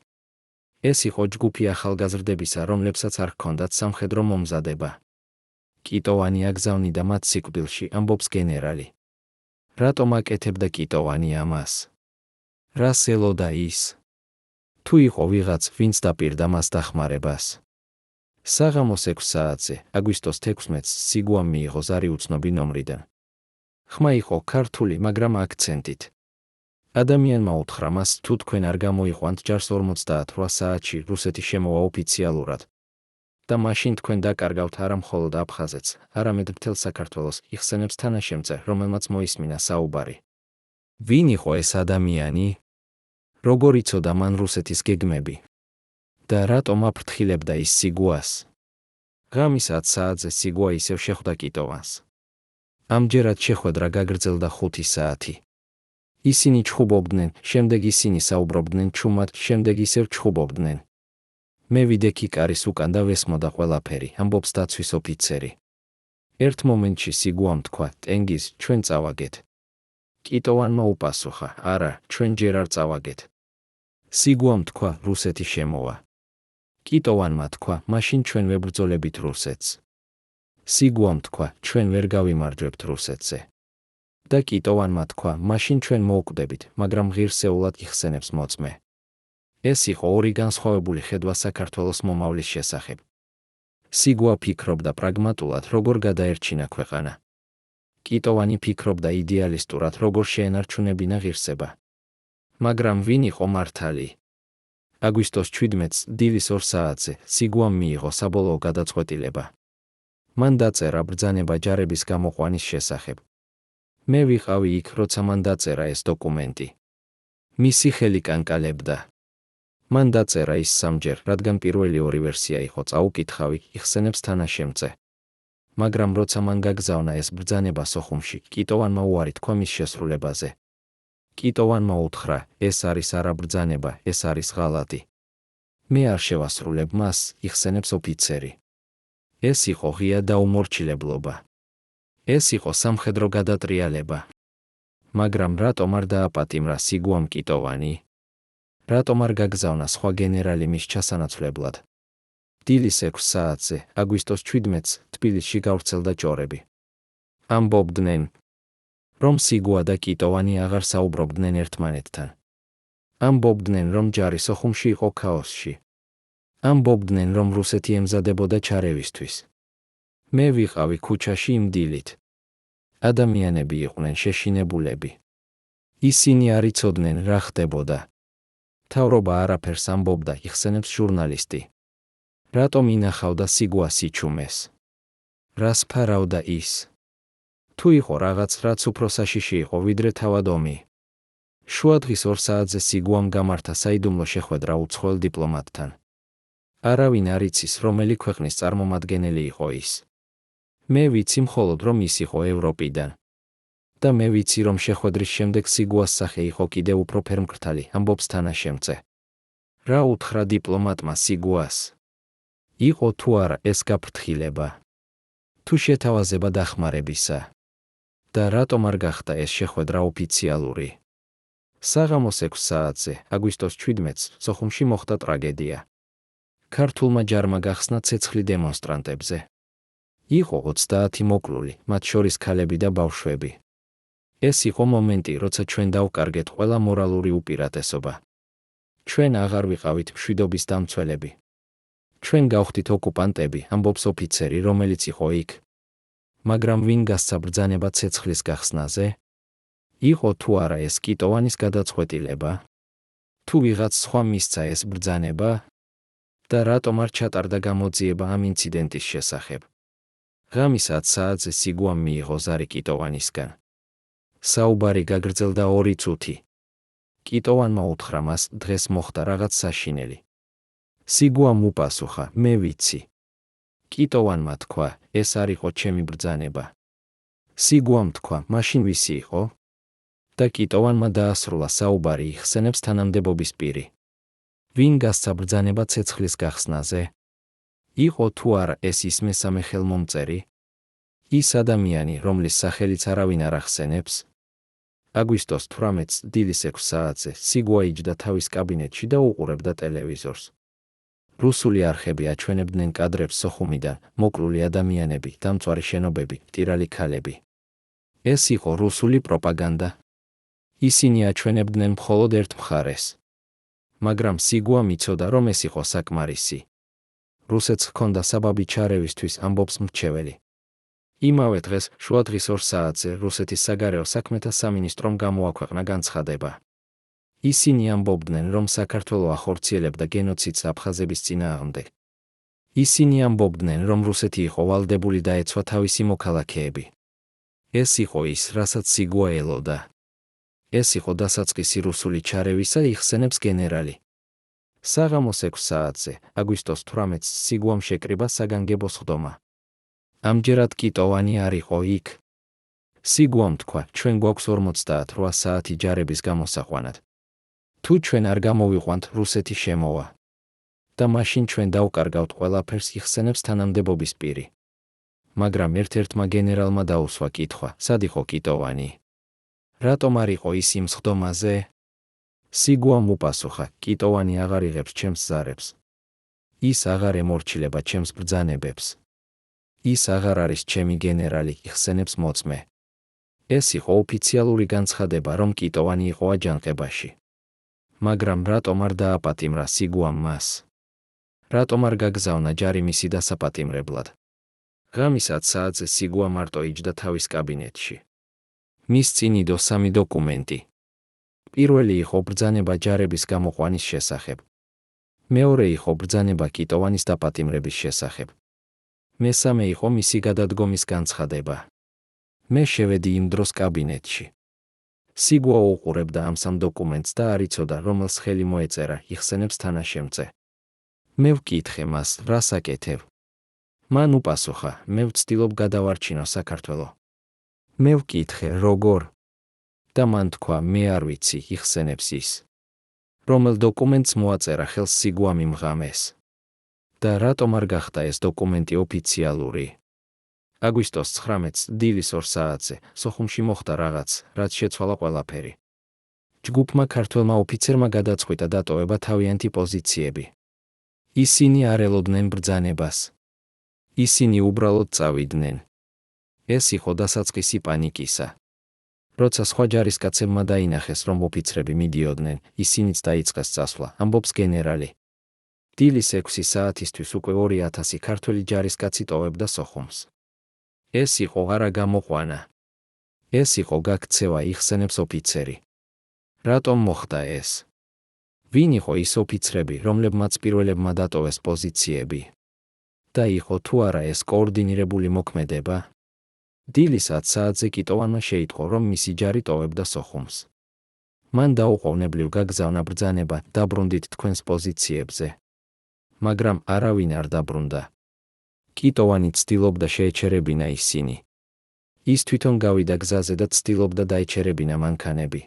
ეს იყო ჯგუფი ახალგაზრდებისა, რომლებსაც არ ჰქონდათ სამხედრო მომზადება. კიტოვანი აგზავნიდა მათ სიკვდილში, ამბობს გენერალი. რატომ აკეთებდა კიტოვანი ამას? რას ელოდა ის? თუ იყო ვიღაც, ვინც დაპირდა მას დახმარებას. საღამოს 6 საათზე, აგვისტოს 16-ს სიგუამ მიიღო ზარი უცნობი ნომრიდან. ხმა იყო ქართული, მაგრამ აქცენტით. ადამიანმა უთხრა მას, თუ თქვენ არ გამოიყვანთ ჯარს 48 საათში რუსეთი შემოვა ოფიციალურად. და მაშინ თქვენ დაკარგავთ არა მხოლოდ აფხაზეთს, არამედ მთელ საქართველოს, იხსენებს თანაშემწე, რომელმაც მოისმინა საუბარი. ვინ იყო ეს ადამიანი? როგორ იცოდა მან რუსეთის გეგმები? და რატომ აფრთხილებდა ის სიგუას? ღამის 10 საათზე სიგუა ისევ შეხვდა კიტოვანს. ამჯერად შეხვედრა გაგრძელდა 5 საათი. ისინი ჩხუბობდნენ, შემდეგ ისინი საუბრობდნენ ჩუმად, შემდეგ ისევ ჩხუბობდნენ. მე ვიდექი კარის უკან და ვესმოდა ყველაფერი, ამბობს დაცვის ოფიცერი. ერთ მომენტში სიგუამ თქვა, ტენგიზ, ჩვენ წავაგეთ. კიტოვანმა უპასუხა, არა, ჩვენ ჯერ არ წავაგეთ. სიგუამ თქვა, რუსეთი შემოვა. კიტოვანმა თქვა, მაშინ ჩვენ ვებრძოლებით რუსეთს. სიგუამ თქვა, ჩვენ ვერ გავიმარჯვებთ რუსეთზე. და კიტოვანმა თქვა, მაშინ ჩვენ მოვკვდებით, მაგრამ ღირსეულად იხსენებს მოწმე. ეს იყო ორი განსხვავებული ხედვა საქართველოს მომავლის შესახებ. სიგუა ფიქრობდა პრაგმატულად, როგორ გადაერჩინა ქვეყანა. კიტოვანი ფიქრობდა იდეალისტურად, როგორ შეენარჩუნებინა ღირსება. მაგრამ ვინ იყო მართალი? აგვისტოს 17-ს, დილის 2 საათზე, სიგუამ მიიღო საბოლოო გადაწყვეტილება. მან დაწერა ბრძანება ჯარების გამოყვანის შესახებ. მე ვიყავი იქ, როცა მან დაწერა ეს დოკუმენტი. მისი ხელი კანკალებდა. მან დაწერა ის სამჯერ, რადგან პირველი ორი ვერსია იყო წაუკითხავი, იხსენებს თანაშემწე. მაგრამ როცა მან გაგზავნა ეს ბრძანება სოხუმში, კიტოვანმა უარი თქვა მის შესრულებაზე. კიტოვანმა უთხრა, ეს არის არა ბრძანება, ეს არის ღალატი. მე არ შევასრულებ მას, იხსენებს ოფიცერი. ეს იყო ღია დაუმორჩილებლობა. ეს იყო სამხედრო გადატრიალება. მაგრამ რატომ არ დააპატიმრა სიგუამ კიტოვანი? რატომ არ გაგზავნა სხვა გენერალი მის ჩასანაცვლებლად? დილის 6 საათზე, აგვისტოს 17-ს, თბილისში გავრცელდა ჭორები. ამბობდნენ, რომ სიგუა და კიტოვანი აღარ საუბრობდნენ ერთმანეთთან. ამბობდნენ, რომ ჯარი სოხუმში იყო ქაოსში. ამბობდნენ, რომ რუსეთი ემზადებოდა ჩარევისთვის. მე ვიყავი ქუჩაში იმ დილით. ადამიანები იყვნენ შეშინებულები. ისინი არ იცოდნენ რა ხდებოდა. მთავრობა არაფერს ამბობდა, იხსენებს ჟურნალისტი. რატომ ინახავდა სიგუა სიჩუმეს? რას ფარავდა ის? თუ იყო რაღაც, რაც უფრო საშიში იყო ვიდრე თავად ომი. შუადღის 2 საათზე სიგუამ გამართა საიდუმლო შეხვედრა უცხოელ დიპლომატთან. არავინ არ იცის, რომელი ქვეყნის წარმომადგენელი იყო ის. მე ვიცი მხოლოდ, რომ ის იყო ევროპიდან. და მე ვიცი, რომ შეხვედრის შემდეგ სიგუას სახე იყო კიდევ უფრო ფერმკრთალი, ამბობს თანაშემწე. რა უთხრა დიპლომატმა სიგუას? იყო თუ არა ეს გაფრთხილება? თუ შეთავაზება დახმარებისა? და რატომ არ გახდა ეს შეხვედრა ოფიციალური? საღამოს 6 საათზე, აგვისტოს 17-ს, სოხუმში მოხდა ტრაგედია. ქართულმა ჯარმა გახსნა ცეცხლი დემონსტრანტებზე. იყო 30 მოკლული, მათ შორის ქალები და ბავშვები. ეს იყო მომენტი, როცა ჩვენ დავკარგეთ ყველა მორალური უპირატესობა. ჩვენ აღარ ვიყავით მშვიდობის დამცველები. ჩვენ გავხდით ოკუპანტები, ამბობს ოფიცერი, რომელიც იყო იქ. მაგრამ ვინ გასცა ბრძანება ცეცხლის გახსნაზე? იყო თუ არა ეს კიტოვანის გადაწყვეტილება? თუ ვიღაც სხვა მისცა ეს ბრძანება? და რატომ არ ჩატარდა გამოძიება ამ ინციდენტის შესახებ? ღამის 10 საათზე სიგუამ მიიღო ზარი კიტოვანისგან. საუბარი გაგრძელდა 2 წუთი. კიტოვანმა უთხრა მას, დღეს მოხდა რაღაც საშინელი. სიგუამ უპასუხა, მე ვიცი. კიტოვანმა თქვა, ეს არ იყო ჩემი ბრძანება. სიგუამ თქვა, მაშინ ვისი იყო? და კიტოვანმა დაასრულა საუბარი, იხსენებს თანამდებობის პირი. ვინ გასცა ბრძანება ცეცხლის გახსნაზე? იყო თუ არა ეს ის მესამე ხელმომწერი? ის ადამიანი, რომლის სახელიც არავინ არ ახსენებს, აგვისტოს 18-ს დილის 6 საათზე სიგვა იჯდა თავის კაბინეტში და უყურებდა ტელევიზორს. რუსული არხები აჩვენებდნენ კადრებს სოხუმიდან, მოკლული ადამიანები, დამწვარი შენობები, მტირალი ქალები. ეს იყო რუსული პროპაგანდა. ისინი აჩვენებდნენ მხოლოდ ერთ მხარეს. მაგრამ სიგუამ იცოდა, რომ ეს იყო საკმარისი. რუსეთს ჰქონდა საბაბი ჩარევისთვის, ამბობს მრჩეველი. იმავე დღეს, შუადღის 2 საათზე, რუსეთის საგარეო საქმეთა სამინისტრომ გამოაქვეყნა განცხადება. ისინი ამბობდნენ, რომ საქართველო ახორციელებდა გენოციდს აფხაზების წინააღმდეგ. ისინი ამბობდნენ, რომ რუსეთი იყო ვალდებული დაეცვა თავისი მოქალაქეები. ეს იყო ის, რასაც სიგვა ელოდა. ეს იყო დასაწყისი რუსული ჩარევისა, იხსენებს გენერალი. საღამოს 6 საათზე, აგვისტოს 18-ს სიგვამ შეკრიბა საგანგებო სხდომა. ამჯერად კიტოვანი არ იყო იქ. სიგვამ თქვა, ჩვენ გვაქვს 48 საათი ჯარების გამოსაყვანად. თუ ჩვენ არ გამოვიყვანთ, რუსეთი შემოვა. და მაშინ ჩვენ დავკარგავთ ყველაფერს, იხსენებს თანამდებობის პირი. მაგრამ ერთ-ერთმა გენერალმა დაუსვა კითხვა, სად იყო კიტოვანი? რატომ არ იყო ის იმ სხდომაზე? სიგუამ უპასუხა, კიტოვანი აღარ იღებს ჩემს ზარებს. ის აღარ ემორჩილება ჩემს ბრძანებებს. ის აღარ არის ჩემი გენერალი, იხსენებს მოწმე. ეს იყო ოფიციალური განცხადება, რომ კიტოვანი იყო აჯანყებაში. მაგრამ რატომ არ დააპატიმრა სიგუამ მას? რატომ არ გაგზავნა ჯარი მისი დასაპატიმრებლად? ღამის 10 საათზე სიგვა მარტო იჯდა თავის კაბინეტში. მის წინ იდო 3 დოკუმენტი. პირველი იყო ბრძანება ჯარების გამოყვანის შესახებ. მეორე იყო ბრძანება კიტოვანის დაპატიმრების შესახებ. მესამე იყო მისი გადადგომის განცხადება. მე შევედი იმ დროს კაბინეტში. სიგვა უყურებდა ამ 3 დოკუმენტს და არ იცოდა, რომელს ხელი მოეწერა, იხსენებს თანაშემწე. მე ვკითხე მას, რას აკეთებ? მან უპასუხა, მე ვცდილობ გადავარჩინო საქართველო. მე ვკითხე, როგორ? და მან თქვა, მე არ ვიცი, იხსენებს ის. რომელ დოკუმენტს მოაწერა ხელს სიგვამ იმ ღამეს? და რატომ არ გახდა ეს დოკუმენტი ოფიციალური? აგვისტოს 19-ს დილის 2 საათზე სოხუმში მოხდა რაღაც, რაც შეცვალა ყველაფერი. ჯგუფმა ქართველმა ოფიცერმა გადაწყვიტა დატოვება თავიანთი პოზიციები. ისინი არ ელოდნენ ბრძანებას. ისინი უბრალოდ წავიდნენ. ეს იყო დასაწყისი პანიკისა. როცა სხვა ჯარისკაცებმა დაინახეს, რომ ოფიცრები მიდიოდნენ, ისინიც დაიწყეს წასვლა, ამბობს გენერალი. დილის 6 საათისთვის უკვე 2000 ქართველი ჯარისკაცი ტოვებდა სოხუმს. ეს იყო არა გამოყვანა. ეს იყო გაქცევა, იხსენებს ოფიცერი. რატომ მოხდა ეს? ვინ იყო ის ოფიცრები, რომლებმაც პირველებმა დატოვეს პოზიციები? და იყო თუ არა ეს კოორდინირებული მოქმედება? დილის 10 საათზე კიტოვანმა შეიტყო, რომ მისი ჯარი ტოვებდა სოხუმს. მან დაუყოვნებლივ გაგზავნა ბრძანება, დაბრუნდით თქვენს პოზიციებზე. მაგრამ არავინ არ დაბრუნდა. კიტოვანი ცდილობდა შეეჩერებინა ისინი. ის თვითონ გავიდა გზაზე და ცდილობდა დაეჩერებინა მანქანები.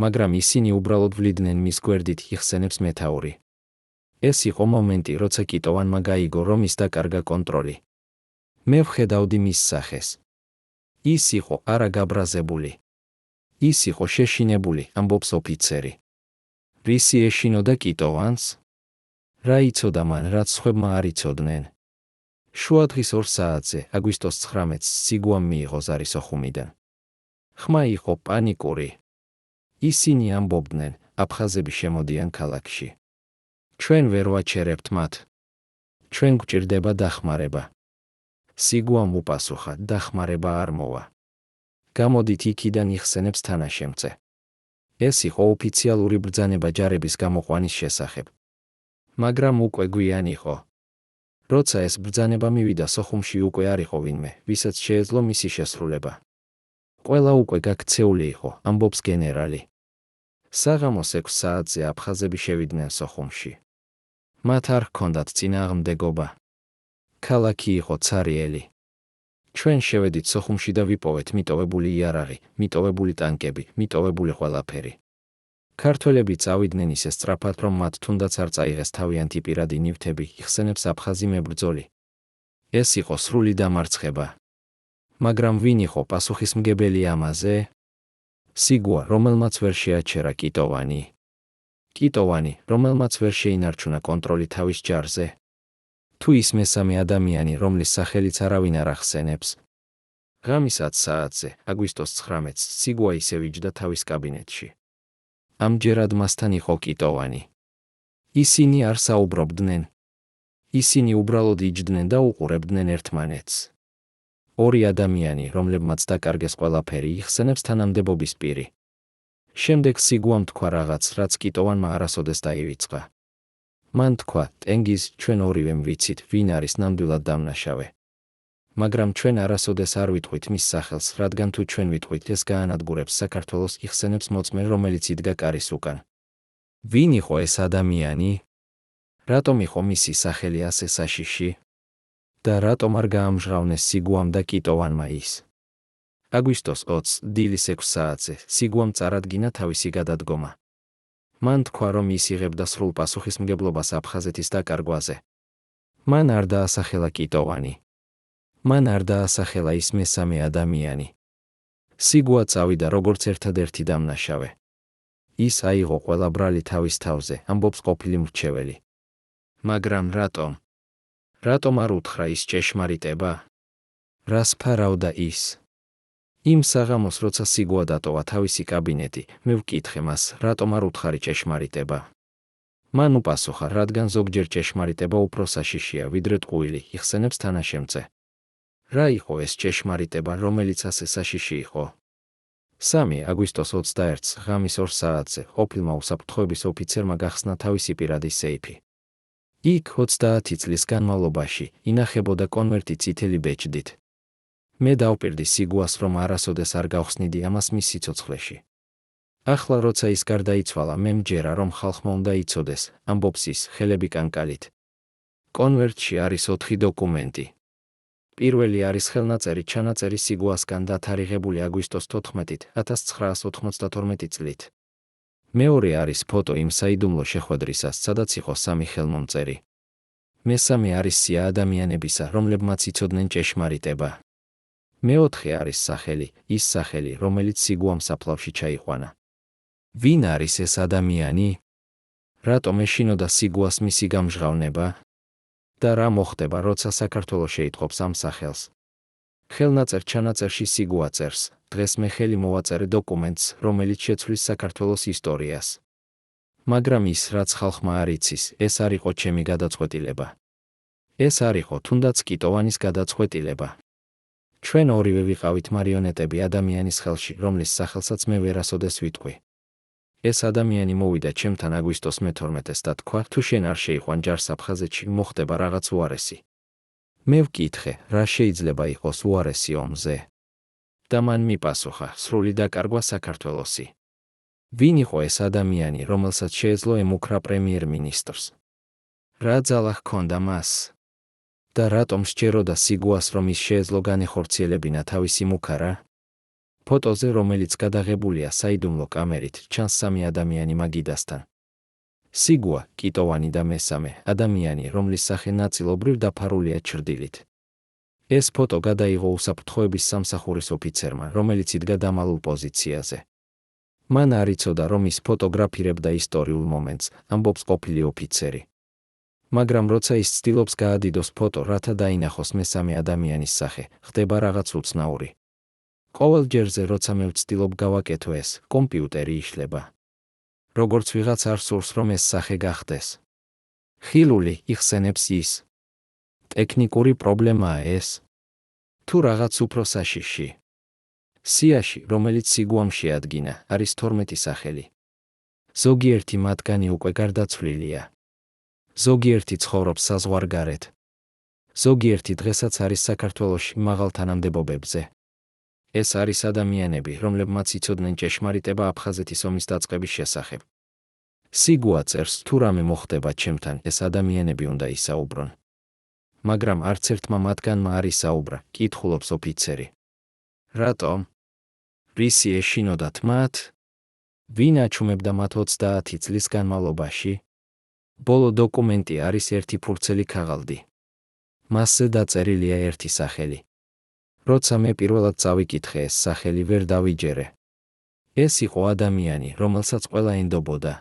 მაგრამ ისინი უბრალოდ ვლიდნენ მის გვერდით, იხსენებს მეთაური. ეს იყო მომენტი, როცა კიტოვანმა გაიგო, რომ ის დაკარგა კონტროლი. მე ვხედავდი მის სახეს. ის იყო არა გაბრაზებული. ის იყო შეშინებული, ამბობს ოფიცერი. რისი ეშინოდა კიტოვანს? რა იცოდა მან, რაც სხვებმა არ იცოდნენ? შუადღის 2 საათზე, აგვისტოს 19-ს სიგვამ მიიღო ზარი სოხუმიდან. ხმა იყო პანიკური. ისინი ამბობდნენ, აფხაზები შემოდიან ქალაქში. ჩვენ ვერ ვაჩერებთ მათ. ჩვენ გვჭირდება დახმარება. სიგვამ უპასუხა, დახმარება არ მოვა. გამოდით იქიდან, იხსენებს თანაშემწე. ეს იყო ოფიციალური ბრძანება ჯარების გამოყვანის შესახებ. მაგრამ უკვე გვიან იყო. როცა ეს ბრძანება მივიდა სოხუმში, უკვე არ იყო ვინმე, ვისაც შეეძლო მისი შესრულება. ყველა უკვე გაქცეული იყო, ამბობს გენერალი. საღამოს 6 საათზე აფხაზები შევიდნენ სოხუმში. მათ არ ჰქონდათ წინააღმდეგობა. ქალაქი იყო ცარიელი. ჩვენ შევედით სოხუმში და ვიპოვეთ მიტოვებული იარაღი, მიტოვებული ტანკები, მიტოვებული ყველაფერი. ქართველები წავიდნენ ისე სწრაფად, რომ მათ თუნდაც არ წაიღეს თავიანთი პირადი ნივთები, იხსენებს აფხაზი მებრძოლი. ეს იყო სრული დამარცხება. მაგრამ ვინ იყო პასუხისმგებელი ამაზე? სიგუა, რომელმაც ვერ შეაჩერა კიტოვანი. კიტოვანი, რომელმაც ვერ შეინარჩუნა კონტროლი თავის ჯარზე. თუ ის მესამე ადამიანი, რომლის სახელიც არავინ არ ახსენებს. ღამის 10 საათზე, აგვისტოს 19-ს, სიგუა ისევ იჯდა თავის კაბინეტში. ამჯერად მასთან იყო კიტოვანი. ისინი არ საუბრობდნენ. ისინი უბრალოდ იჯდნენ და უყურებდნენ ერთმანეთს. ორი ადამიანი, რომლებმაც დაკარგეს ყველაფერი, იხსენებს თანამდებობის პირი. შემდეგ სიგუამ თქვა რაღაც, რაც კიტოვანმა არასოდეს დაივიწყა. მან თქვა, ტენგიზ, ჩვენ ორივემ ვიცით, ვინ არის ნამდვილად დამნაშავე. მაგრამ ჩვენ არასოდეს არ ვიტყვით მის სახელს, რადგან თუ ჩვენ ვიტყვით, ეს გაანადგურებს საქართველოს, იხსენებს მოწმე, რომელიც იდგა კარის უკან. ვინ იყო ეს ადამიანი? რატომ იყო მისი სახელი ასე საშიში? და რატომ არ გაამჟღავნეს სიგუამ და კიტოვანმა ის? აგვისტოს 20-ს, დილის 6 საათზე, სიგუამ წარადგინა თავისი გადადგომა. მან თქვა, რომ ის იღებდა სრულ პასუხისმგებლობას აფხაზეთის დაკარგვაზე. მან არ დაასახელა კიტოვანი. მან არ დაასახელა ის მესამე ადამიანი. სიგუა წავიდა როგორც ერთადერთი დამნაშავე. ის აიღო ყველა ბრალი თავის თავზე, ამბობს ყოფილი მრჩეველი. მაგრამ რატომ? რატომ არ უთხრა ის ჭეშმარიტება? რას ფარავდა ის? იმ საღამოს, როცა სიგუა დატოვა თავისი კაბინეტი, მე ვკითხე მას, რატომ არ უთხარი ჭეშმარიტება? მან უპასუხა, რადგან ზოგჯერ ჭეშმარიტება უფრო საშიშია, ვიდრე ტყუილი, იხსენებს თანაშემწე. რა იყო ეს ჭეშმარიტება, რომელიც ასე საშიში იყო? 3 აგვისტოს 21-ს, ღამის 2 საათზე, ყოფილმა უსაფრთხოების ოფიცერმა გახსნა თავისი პირადი სეიფი. იქ 30 წლის განმავლობაში ინახებოდა კონვერტი წითელი ბეჭდით. მე დავპირდი სიგუას, რომ არასოდეს არ გავხსნიდი ამას მის სიცოცხლეში. ახლა როცა ის გარდაიცვალა, მე მჯერა, რომ ხალხმა უნდა იცოდეს, ამბობს ის, ხელები კანკალით. კონვერტში არის 4 დოკუმენტი. პირველი არის ხელნაწერი ჩანაწერი სიგუასგან დათარიღებული აგვისტოს 14-ით, 1992 წლით. მეორე არის ფოტო იმ საიდუმლო შეხვედრისას, სადაც იყო 3 ხელმომწერი. მესამე არის სია ადამიანებისა, რომლებმაც იცოდნენ ჭეშმარიტება. მეოთხე არის სახელი, ის სახელი, რომელიც სიგუამ საფლავში ჩაიყვანა. ვინ არის ეს ადამიანი? რატომ ეშინოდა სიგუას მისი გამჟღავნება? და რა მოხდება, როცა საქართველოს შეიტყობს ამ სახელს? ხელნაწერ ჩანაწერში სიგუა წერს, დღეს მე ხელი მოვაწერე დოკუმენტს, რომელიც შეცვლის საქართველოს ისტორიას. მაგრამ ის, რაც ხალხმა არ იცის, ეს არ იყო ჩემი გადაწყვეტილება. ეს არ იყო თუნდაც კიტოვანის გადაწყვეტილება. ჩვენ ორივე ვიყავით მარიონეტები ადამიანის ხელში, რომლის სახელსაც მე ვერასოდეს ვიტყვი. ეს ადამიანი მოვიდა ჩემთან აგვისტოს 12-ს და თქვა, თუ შენ არ შეიყვან ჯარს აფხაზეთში, მოხდება რაღაც უარესი. მე ვკითხე, რა შეიძლება იყოს უარესი ომზე? და მან მიპასუხა, სრული დაკარგვა საქართველოსი. ვინ იყო ეს ადამიანი, რომელსაც შეეძლო ემუქრა პრემიერ-მინისტრს? რა ძალა ჰქონდა მას? და რატომ სჯეროდა სიგუას, რომ ის შეეძლო განეხორციელებინა თავისი მუქარა? ფოტოზე, რომელიც გადაღებულია საიდუმლო კამერით, ჩანს 3 ადამიანი მაგიდასთან. სიგუა, კიტოვანი და მესამე ადამიანი, რომლის სახე ნაწილობრივ დაფარულია ჩრდილით. ეს ფოტო გადაიღო უსაფრთხოების სამსახურის ოფიცერმა, რომელიც იდგა დამალულ პოზიციაზე. მან არ იცოდა, რომ ის ფოტოგრაფირებდა ისტორიულ მომენტს, ამბობს ყოფილი ოფიცერი. მაგრამ როცა ის ცდილობს გაადიდოს ფოტო, რათა დაინახოს მესამე ადამიანის სახე, ხდება რაღაც უცნაური. ყოველ ჯერზე, როცა მე ვცდილობ გავაკეთო ეს, კომპიუტერი იშლება. როგორც ვიღაც არ სურს, რომ ეს სახე გახდეს. ხილული, იხსენებს ის. ტექნიკური პრობლემაა ეს. თუ რაღაც უფრო საშიში. სიაში, რომელიც სიგუამ შეადგინა, არის 12 სახელი. ზოგიერთი მათგანი უკვე გარდაცვლილია. ზოგიერთი ცხოვრობს საზღვარგარეთ. ზოგიერთი დღესაც არის საქართველოში მაღალ თანამდებობებზე. ეს არის ადამიანები, რომლებმაც იცოდნენ ჭეშმარიტება აფხაზეთის ომის დაწყების შესახებ. სიგუა წერს, თუ რამე მოხდება ჩემთან, ეს ადამიანები უნდა ისაუბრონ. მაგრამ არც ერთმა მათგანმა არ ისაუბრა, კითხულობს ოფიცერი. რატომ? რისი ეშინოდათ მათ? ვინ აჩუმებდა მათ 30 წლის განმავლობაში? ბოლო დოკუმენტი არის ერთი ფურცელი ქაღალდი. მასზე დაწერილია ერთი სახელი. როცა მე პირველად წავიკითხე ეს სახელი ვერ დავიჯერე. ეს იყო ადამიანი, რომელსაც ყველა ენდობოდა.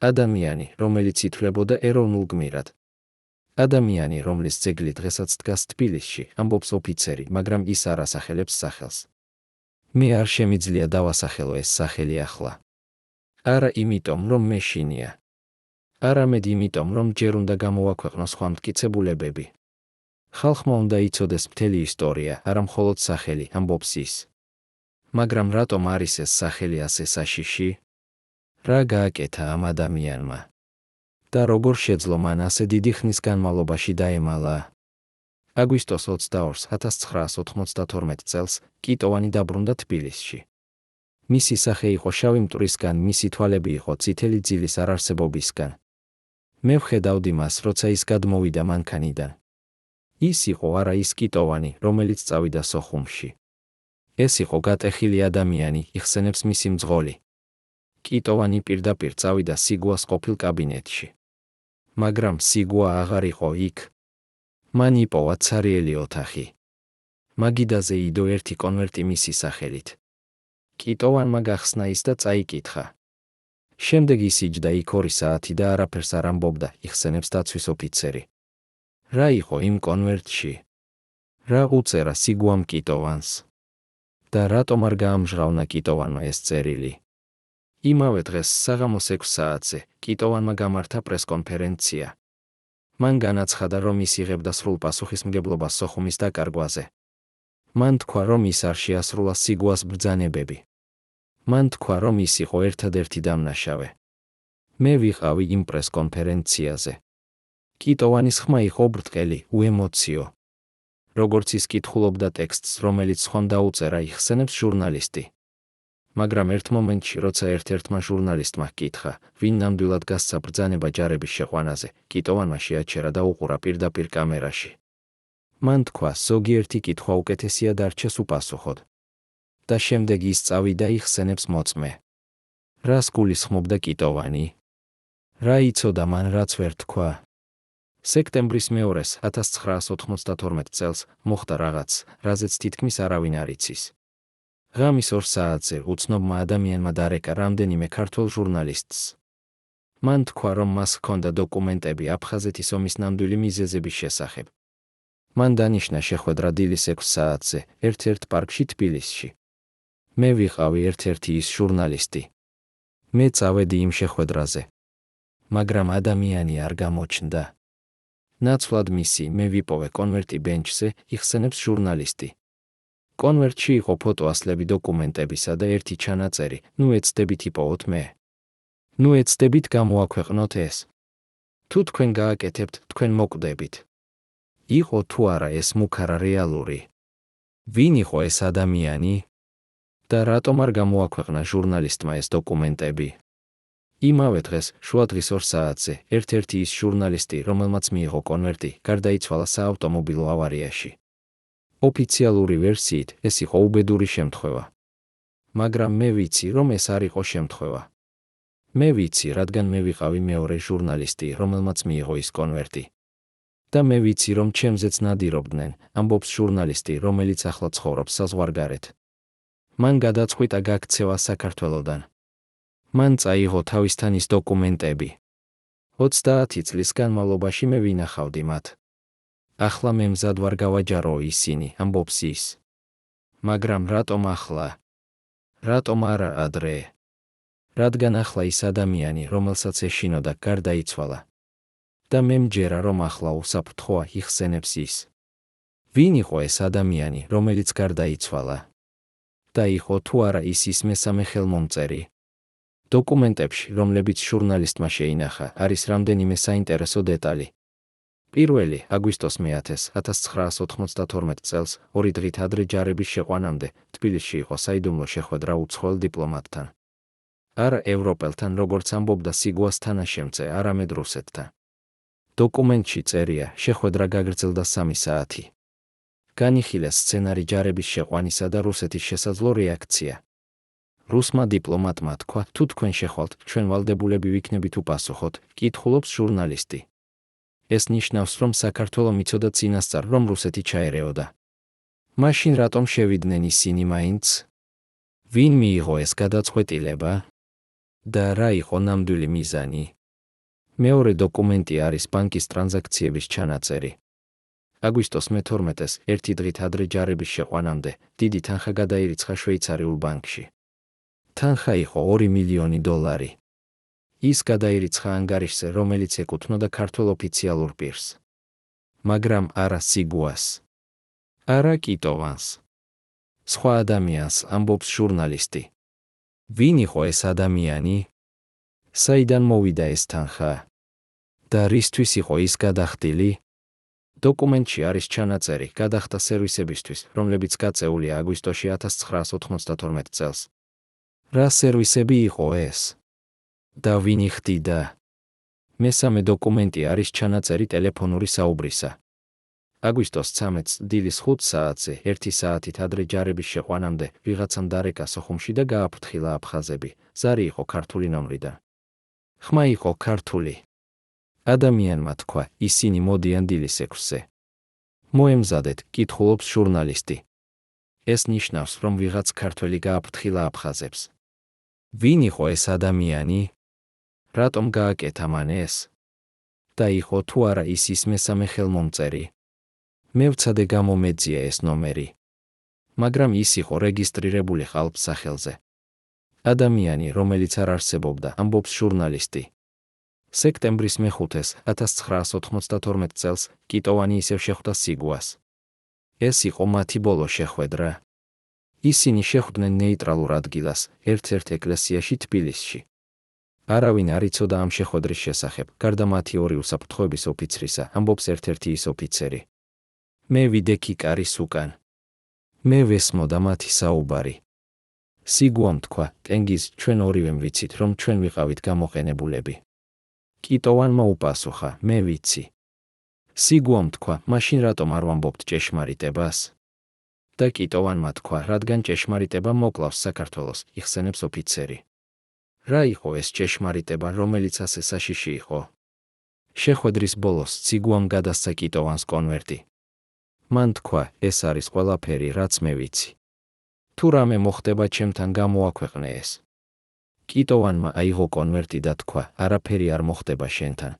ადამიანი, რომელიც ითვლებოდა ეროვნულ გმირად. ადამიანი, რომლის ძეგლი დღესაც დგას თბილისში, ამბობს ოფიცერი, მაგრამ ის არ ასახელებს სახელს. მე არ შემიძლია დავასახელო ეს სახელი ახლა. არა იმიტომ, რომ მე შინია. არამედ იმიტომ, რომ ჯერ უნდა გამოვაქვეყნო სხვა მტკიცებულებები. ხალხმა უნდა იცოდეს მთელი ისტორია, არა მხოლოდ სახელი, ამბობს ის. მაგრამ რატომ არის ეს სახელი ასე საშიში? რა გააკეთა ამ ადამიანმა? და როგორ შეძლო მან ასე დიდი ხნის განმავლობაში დაემალა? აგვისტოს 22-ს 1992 წელს კიტოვანი დაბრუნდა თბილისში. მისი სახე იყო შავი მტვრისგან, მისი თვალები იყო წითელი ძილის არარსებობისგან. მე ვხედავდი მას, როცა ის გადმოვიდა მანქანიდან. ის იყო არა ის კიტოვანი, რომელიც წავიდა სოხუმში. ეს იყო გატეხილი ადამიანი, იხსენებს მისი მძღოლი. კიტოვანი პირდაპირ წავიდა სიგუას ყოფილ კაბინეტში. მაგრამ სიგუა აღარ იყო იქ. მან იპოვა ცარიელი ოთახი. მაგიდაზე იდო ერთი კონვერტი მისი სახელით. კიტოვანმა გახსნა ის და წაიკითხა. შემდეგ ის იჯდა იქ 2 საათი და არაფერს არ ამბობდა, იხსენებს დაცვის ოფიცერი. რა იყო იმ კონვერტში? რა უწერა სიგუამ კიტოვანს? და რატომ არ გაამჟღავნა კიტოვანმა ეს წერილი? იმავე დღეს საღამოს 6 საათზე კიტოვანმა გამართა პრესკონფერენცია. მან განაცხადა, რომ ის იღებდა სრულ პასუხისმგებლობას სოხუმის დაკარგვაზე. მან თქვა, რომ ის არ შეასრულა სიგუას ბრძანებები. მან თქვა, რომ ის იყო ერთადერთი დამნაშავე. მე ვიყავი იმ პრესკონფერენციაზე. კიტოვანის ხმა იყო ბრტყელი, უემოციო. როგორც ის კითხულობდა ტექსტს, რომელიც სხვამ დაუწერა, იხსენებს ჟურნალისტი. მაგრამ ერთ მომენტში, როცა ერთ-ერთმა ჟურნალისტმა ჰკითხა, ვინ ნამდვილად გასცა ბრძანება ჯარების შეყვანაზე, კიტოვანმა შეაჩერა და უყურა პირდაპირ კამერაში. მან თქვა, ზოგიერთი კითხვა უკეთესია დარჩეს უპასუხოდ. და შემდეგ ის წავიდა, იხსენებს მოწმე. რას გულისხმობდა კიტოვანი? რა იცოდა მან, რაც ვერ თქვა? სექტემბრის 2-ს 1992 წელს მოხდა რაღაც, რაზეც თითქმის არავინ არ იცის. ღამის 2 საათზე უცნობმა ადამიანმა დარეკა რამდენიმე ქართველ ჟურნალისტს. მან თქვა, რომ მას ჰქონდა დოკუმენტები აფხაზეთის ომის ნამდვილი მიზეზების შესახებ. მან დანიშნა შეხვედრა დილის 6 საათზე, ერთ-ერთ პარკში თბილისში. მე ვიყავი ერთ-ერთი ის ჟურნალისტი. მე წავედი იმ შეხვედრაზე. მაგრამ ადამიანი არ გამოჩნდა. ნაცვლად მისი, მე ვიპოვე კონვერტი ბენჩზე, იხსენებს ჟურნალისტი. კონვერტში იყო ფოტოასლები დოკუმენტებისა და ერთი ჩანაწერი, ნუ ეცდებით იპოვოთ მე. ნუ ეცდებით გამოვაქვეყნოთ ეს. თუ თქვენ გააკეთებთ, თქვენ მოკვდებით. იყო თუ არა ეს მუქარა რეალური? ვინ იყო ეს ადამიანი? და რატომ არ გამოვაქვეყნა ჟურნალისტმა ეს დოკუმენტები? იმავე დღეს, შუადღის 2 საათზე, ერთ-ერთი ის ჟურნალისტი, რომელმაც მიიღო კონვერტი, გარდაიცვალა საავტომობილო ავარიაში. ოფიციალური ვერსიით, ეს იყო უბედური შემთხვევა. მაგრამ მე ვიცი, რომ ეს არ იყო შემთხვევა. მე ვიცი, რადგან მე ვიყავი მეორე ჟურნალისტი, რომელმაც მიიღო ის კონვერტი. და მე ვიცი, რომ ჩემზეც ნადირობდნენ, ამბობს ჟურნალისტი, რომელიც ახლა ცხოვრობს საზღვარგარეთ. მან გადაწყვიტა გაქცევა საქართველოდან. მან წაიღო თავისთან ის დოკუმენტები. 30 წლის განმავლობაში მე ვინახავდი მათ. ახლა მე მზად ვარ გავაჯარო ისინი, ამბობს ის. მაგრამ რატომ ახლა? რატომ არა ადრე? რადგან ახლა ის ადამიანი, რომელსაც ეშინოდა, გარდაიცვალა. და მე მჯერა, რომ ახლა უსაფრთხოა, იხსენებს ის. ვინ იყო ეს ადამიანი, რომელიც გარდაიცვალა? და იყო თუ არა ის მესამე ხელმომწერი? დოკუმენტებში, რომლებიც ჟურნალისტმა შეინახა, არის რამდენიმე საინტერესო დეტალი. პირველი, აგვისტოს 1992 წელს, 2 დღით ადრე ჯარების შეყვანამდე, თბილისში იყო საიდუმლო შეხვედრა უცხოელ დიპლომატთან. არა ევროპელთან, როგორც ამბობდა სიგუას თანაშემწე, არამედ რუსეთთან. დოკუმენტში წერია, შეხვედრა გაგრძელდა 3 საათი. განიხილეს სცენარი ჯარების შეყვანისა და რუსეთის შესაძლო რეაქცია. რუსმა დიპლომატმა თქვა, თუ თქვენ შეხვალთ, ჩვენ ვალდებულები ვიქნებით უპასუხოთ, კითხულობს ჟურნალისტი. ეს ნიშნავს, რომ საქართველო მიცოდა წინასწარ, რომ რუსეთი ჩაერეოდა. მაშინ რატომ შევიდნენ ისინი მაინც? ვინ მიიღო ეს გადაწყვეტილება? და რა იყო ნამდვილი მიზანი? მეორე დოკუმენტი არის ბანკის ტრანზაქციების ჩანაწერი. აგვისტოს მე-12-ს, ერთი დღით ადრე ჯარების შეყვანამდე, დიდი თანხა გადაირიცხა შვეიცარიულ ბანკში. თანხა იყო $2 მილიონი. ის გადაირიცხა ანგარიშზე, რომელიც ეკუთვნოდა ქართველ ოფიციალურ პირს. მაგრამ არა სიგუას. არა კიტოვანს. სხვა ადამიანს, ამბობს ჟურნალისტი. ვინ იყო ეს ადამიანი? საიდან მოვიდა ეს თანხა? და რისთვის იყო ის გადახდილი? დოკუმენტში არის ჩანაწერი გადახდა სერვისებისთვის, რომლებიც გაწეულია აგვისტოში 1992 წელს. რა სერვისები იყო ეს? და ვინ იხდიდა? მესამე დოკუმენტი არის ჩანაწერი ტელეფონური საუბრისა. აგვისტოს 13-ს დილის 5 საათზე, 1 საათით ადრე ჯარების შეყვანამდე, ვიღაცამ დარეკა სოხუმში და გააფრთხილა აფხაზები. ზარი იყო ქართული ნომრიდან. ხმა იყო ქართული. ადამიანმა თქვა, ისინი მოდიან დილის 6-ზე. მოემზადეთ, კითხულობს ჟურნალისტი. ეს ნიშნავს, რომ ვიღაც ქართველი გააფრთხილა აფხაზებს. ვინ იყო ეს ადამიანი? რატომ გააკეთა მან ეს? და იყო თუ არა ის მესამე ხელმომწერი? მე ვცადე გამომეძია ეს ნომერი. მაგრამ ის იყო რეგისტრირებული ყალბს სახელზე. ადამიანი, რომელიც არ არსებობდა, ამბობს ჟურნალისტი. სექტემბრის მე-5-ს, 1992 წელს, კიტოვანი ისევ შეხვდა სიგუას. ეს იყო მათი ბოლო შეხვედრა. ისინი შეხვდნენ ნეიტრალურ ადგილას, ერთ-ერთ ეკლესიაში თბილისში. არავინ არ იცოდა ამ შეხვედრის შესახებ, გარდა მათი ორი უსაფრთხოების ოფიცრისა, ამბობს ერთ-ერთი ის ოფიცერი. მე ვიდექი კარის უკან. მე ვესმოდა მათი საუბარი. სიგუამ თქვა, ტენგიზ, ჩვენ ორივემ ვიცით, რომ ჩვენ ვიყავით გამოყენებულები. კიტოვანმა უპასუხა, მე ვიცი. სიგუამ თქვა, მაშინ რატომ არ ვამბობთ ჭეშმარიტებას? და კიტოვანმა თქვა, რადგან ჭეშმარიტება მოკლავს საქართველოს, იხსენებს ოფიცერი. რა იყო ეს ჭეშმარიტება, რომელიც ასე საშიში იყო? შეხვედრის ბოლოს სიგუამ გადასცა კიტოვანს კონვერტი. მან თქვა, ეს არის ყველაფერი, რაც მე ვიცი. თუ რამე მოხდება ჩემთან, გამოაქვეყნე ეს. კიტოვანმა აიღო კონვერტი და თქვა, არაფერი არ მოხდება შენთან.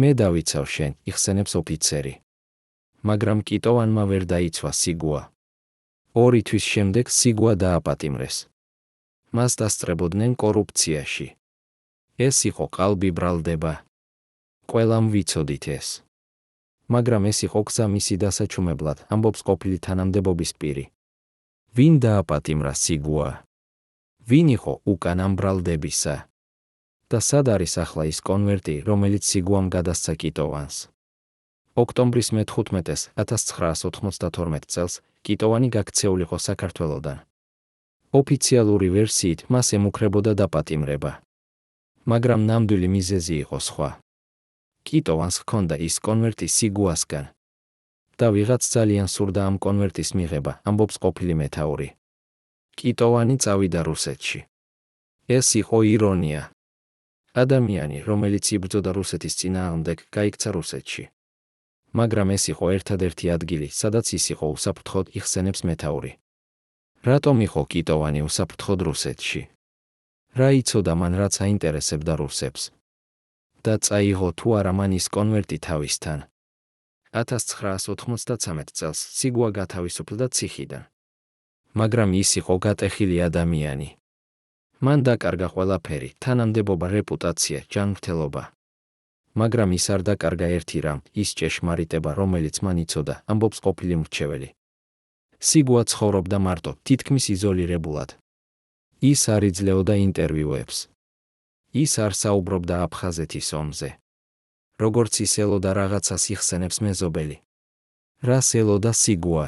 მე დავიცავ შენ, იხსენებს ოფიცერი. მაგრამ კიტოვანმა ვერ დაიცვა სიგუა. 2 თვის შემდეგ სიგუა დააპატიმრეს. მას დასწრებოდნენ კორუფციაში. ეს იყო ყალბი ბრალდება. ყველამ ვიცოდით ეს. მაგრამ ეს იყო გზა მისი დასაჩუმებლად, ამბობს ყოფილი თანამდებობის პირი. ვინ დააპატიმრა სიგუა? ვინ იყო უკან ამ ბრალდებისა? და სად არის ახლა ის კონვერტი, რომელიც სიგუამ გადასცა კიტოვანს? ოქტომბრის მე-15-ს, 1992 წელს, კიტოვანი გაქცეულიყო საქართველოდან. ოფიციალური ვერსიით მას ემუქრებოდა დაპატიმრება. მაგრამ ნამდვილი მიზეზი იყო სხვა. კიტოვანს ჰქონდა ის კონვერტი სიგუასგან. და ვიღაც ძალიან სურდა ამ კონვერტის მიღება, ამბობს ყოფილი მეთაური. კიტოვანი წავიდა რუსეთში. ეს იყო ირონია. ადამიანი, რომელიც იბრძოდა რუსეთის წინააღმდეგ, გაიქცა რუსეთში. მაგრამ ეს იყო ერთადერთი ადგილი, სადაც ის იყო უსაფრთხოდ, იხსენებს მეთაური. რატომ იყო კიტოვანი უსაფრთხოდ რუსეთში? რა იცოდა მან, რაც აინტერესებდა რუსებს? და წაიღო თუ არა მან ის კონვერტი თავისთან? 1993 წელს სიგუა გათავისუფლდა ციხიდან. მაგრამ ის იყო გატეხილი ადამიანი. მან დაკარგა ყველაფერი, თანამდებობა, რეპუტაცია, ჯანმრთელობა. მაგრამ ის არ დაკარგა ერთი რამ, ის ჭეშმარიტება, რომელიც მან იცოდა, ამბობს ყოფილი მრჩეველი. სიგუა ცხოვრობდა მარტო, თითქმის იზოლირებულად. ის არ იძლეოდა ინტერვიუებს. ის არ საუბრობდა აფხაზეთის ომზე. როგორც ის ელოდა რაღაცას, იხსენებს მეზობელი. რას ელოდა სიგუა?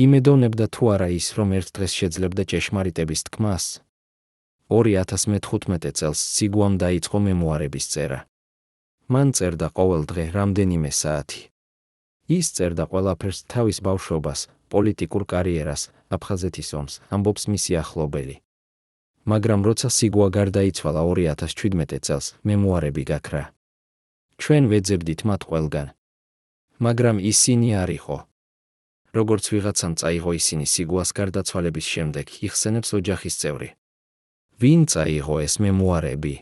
იმედოვნებდა თუ არა ის, რომ ერთ დღეს შეძლებდა ჭეშმარიტების თქმას? 2015 წელს სიგუამ დაიწყო მემუარების წერა. მან წერდა ყოველ დღე რამდენიმე საათი. ის წერდა ყველაფერს, თავის ბავშვობას, პოლიტიკურ კარიერას, აფხაზეთის ომს, ამბობს მისი ახლობელი. მაგრამ როცა სიგუა გარდაიცვალა 2017 წელს, მემუარები გაქრა. ჩვენ ვეძებდით მათ ყველგან. მაგრამ ისინი არ იყო. როგორც ვიღაცამ წაიღო ისინი სიგუას გარდაცვალების შემდეგ, იხსენებს ოჯახის წევრი. ვინ წაიღო ეს მემუარები?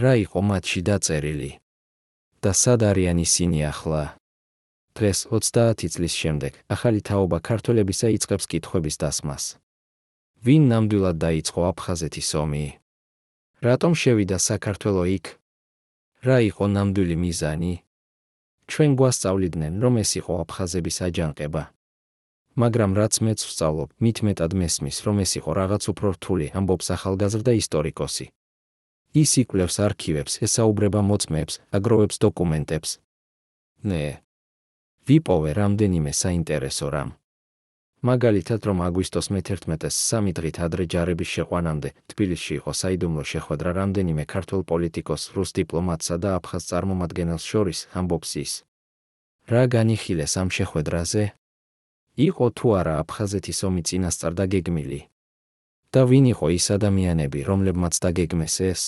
რა იყო მათში დაწერილი? და სად არიან ისინი ახლა? დღეს 30 წლის შემდეგ ახალი თაობა ქართველებისა იწყებს კითხვების დასმას. ვინ ნამდვილად დაიწყო აფხაზეთის ომი? რატომ შევიდა საქართველო იქ? რა იყო ნამდვილი მიზანი? ჩვენ გვასწავლიდნენ, რომ ეს იყო აფხაზების აჯანყება. მაგრამ რაც მეც ვსწავლობ, მით მეტად მესმის, რომ ეს იყო რაღაც უფრო რთული, ამბობს ახალგაზრდა ისტორიკოსი. ის იკვლევს არქივებს, ესაუბრება მოწმეებს, აგროვებს დოკუმენტებს. ვიპოვე რამდენიმე საინტერესო რამ. მაგალითად, რომ აგვისტოს მე-11-ს 3 დღით ადრე ჯარების შეყვანამდე თბილისში იყო საიდუმლო შეხვედრა რამდენიმე ქართველ პოლიტიკოს, რუს დიპლომატსა და აფხაზ წარმომადგენელს შორის, ამბობს ის. რა განიხილეს ამ შეხვედრაზე? იყო თუ არა აფხაზეთის ომი წინასწარ დაგეგმილი? და ვინ იყო ის ადამიანები, რომლებმაც დაგეგმეს ეს?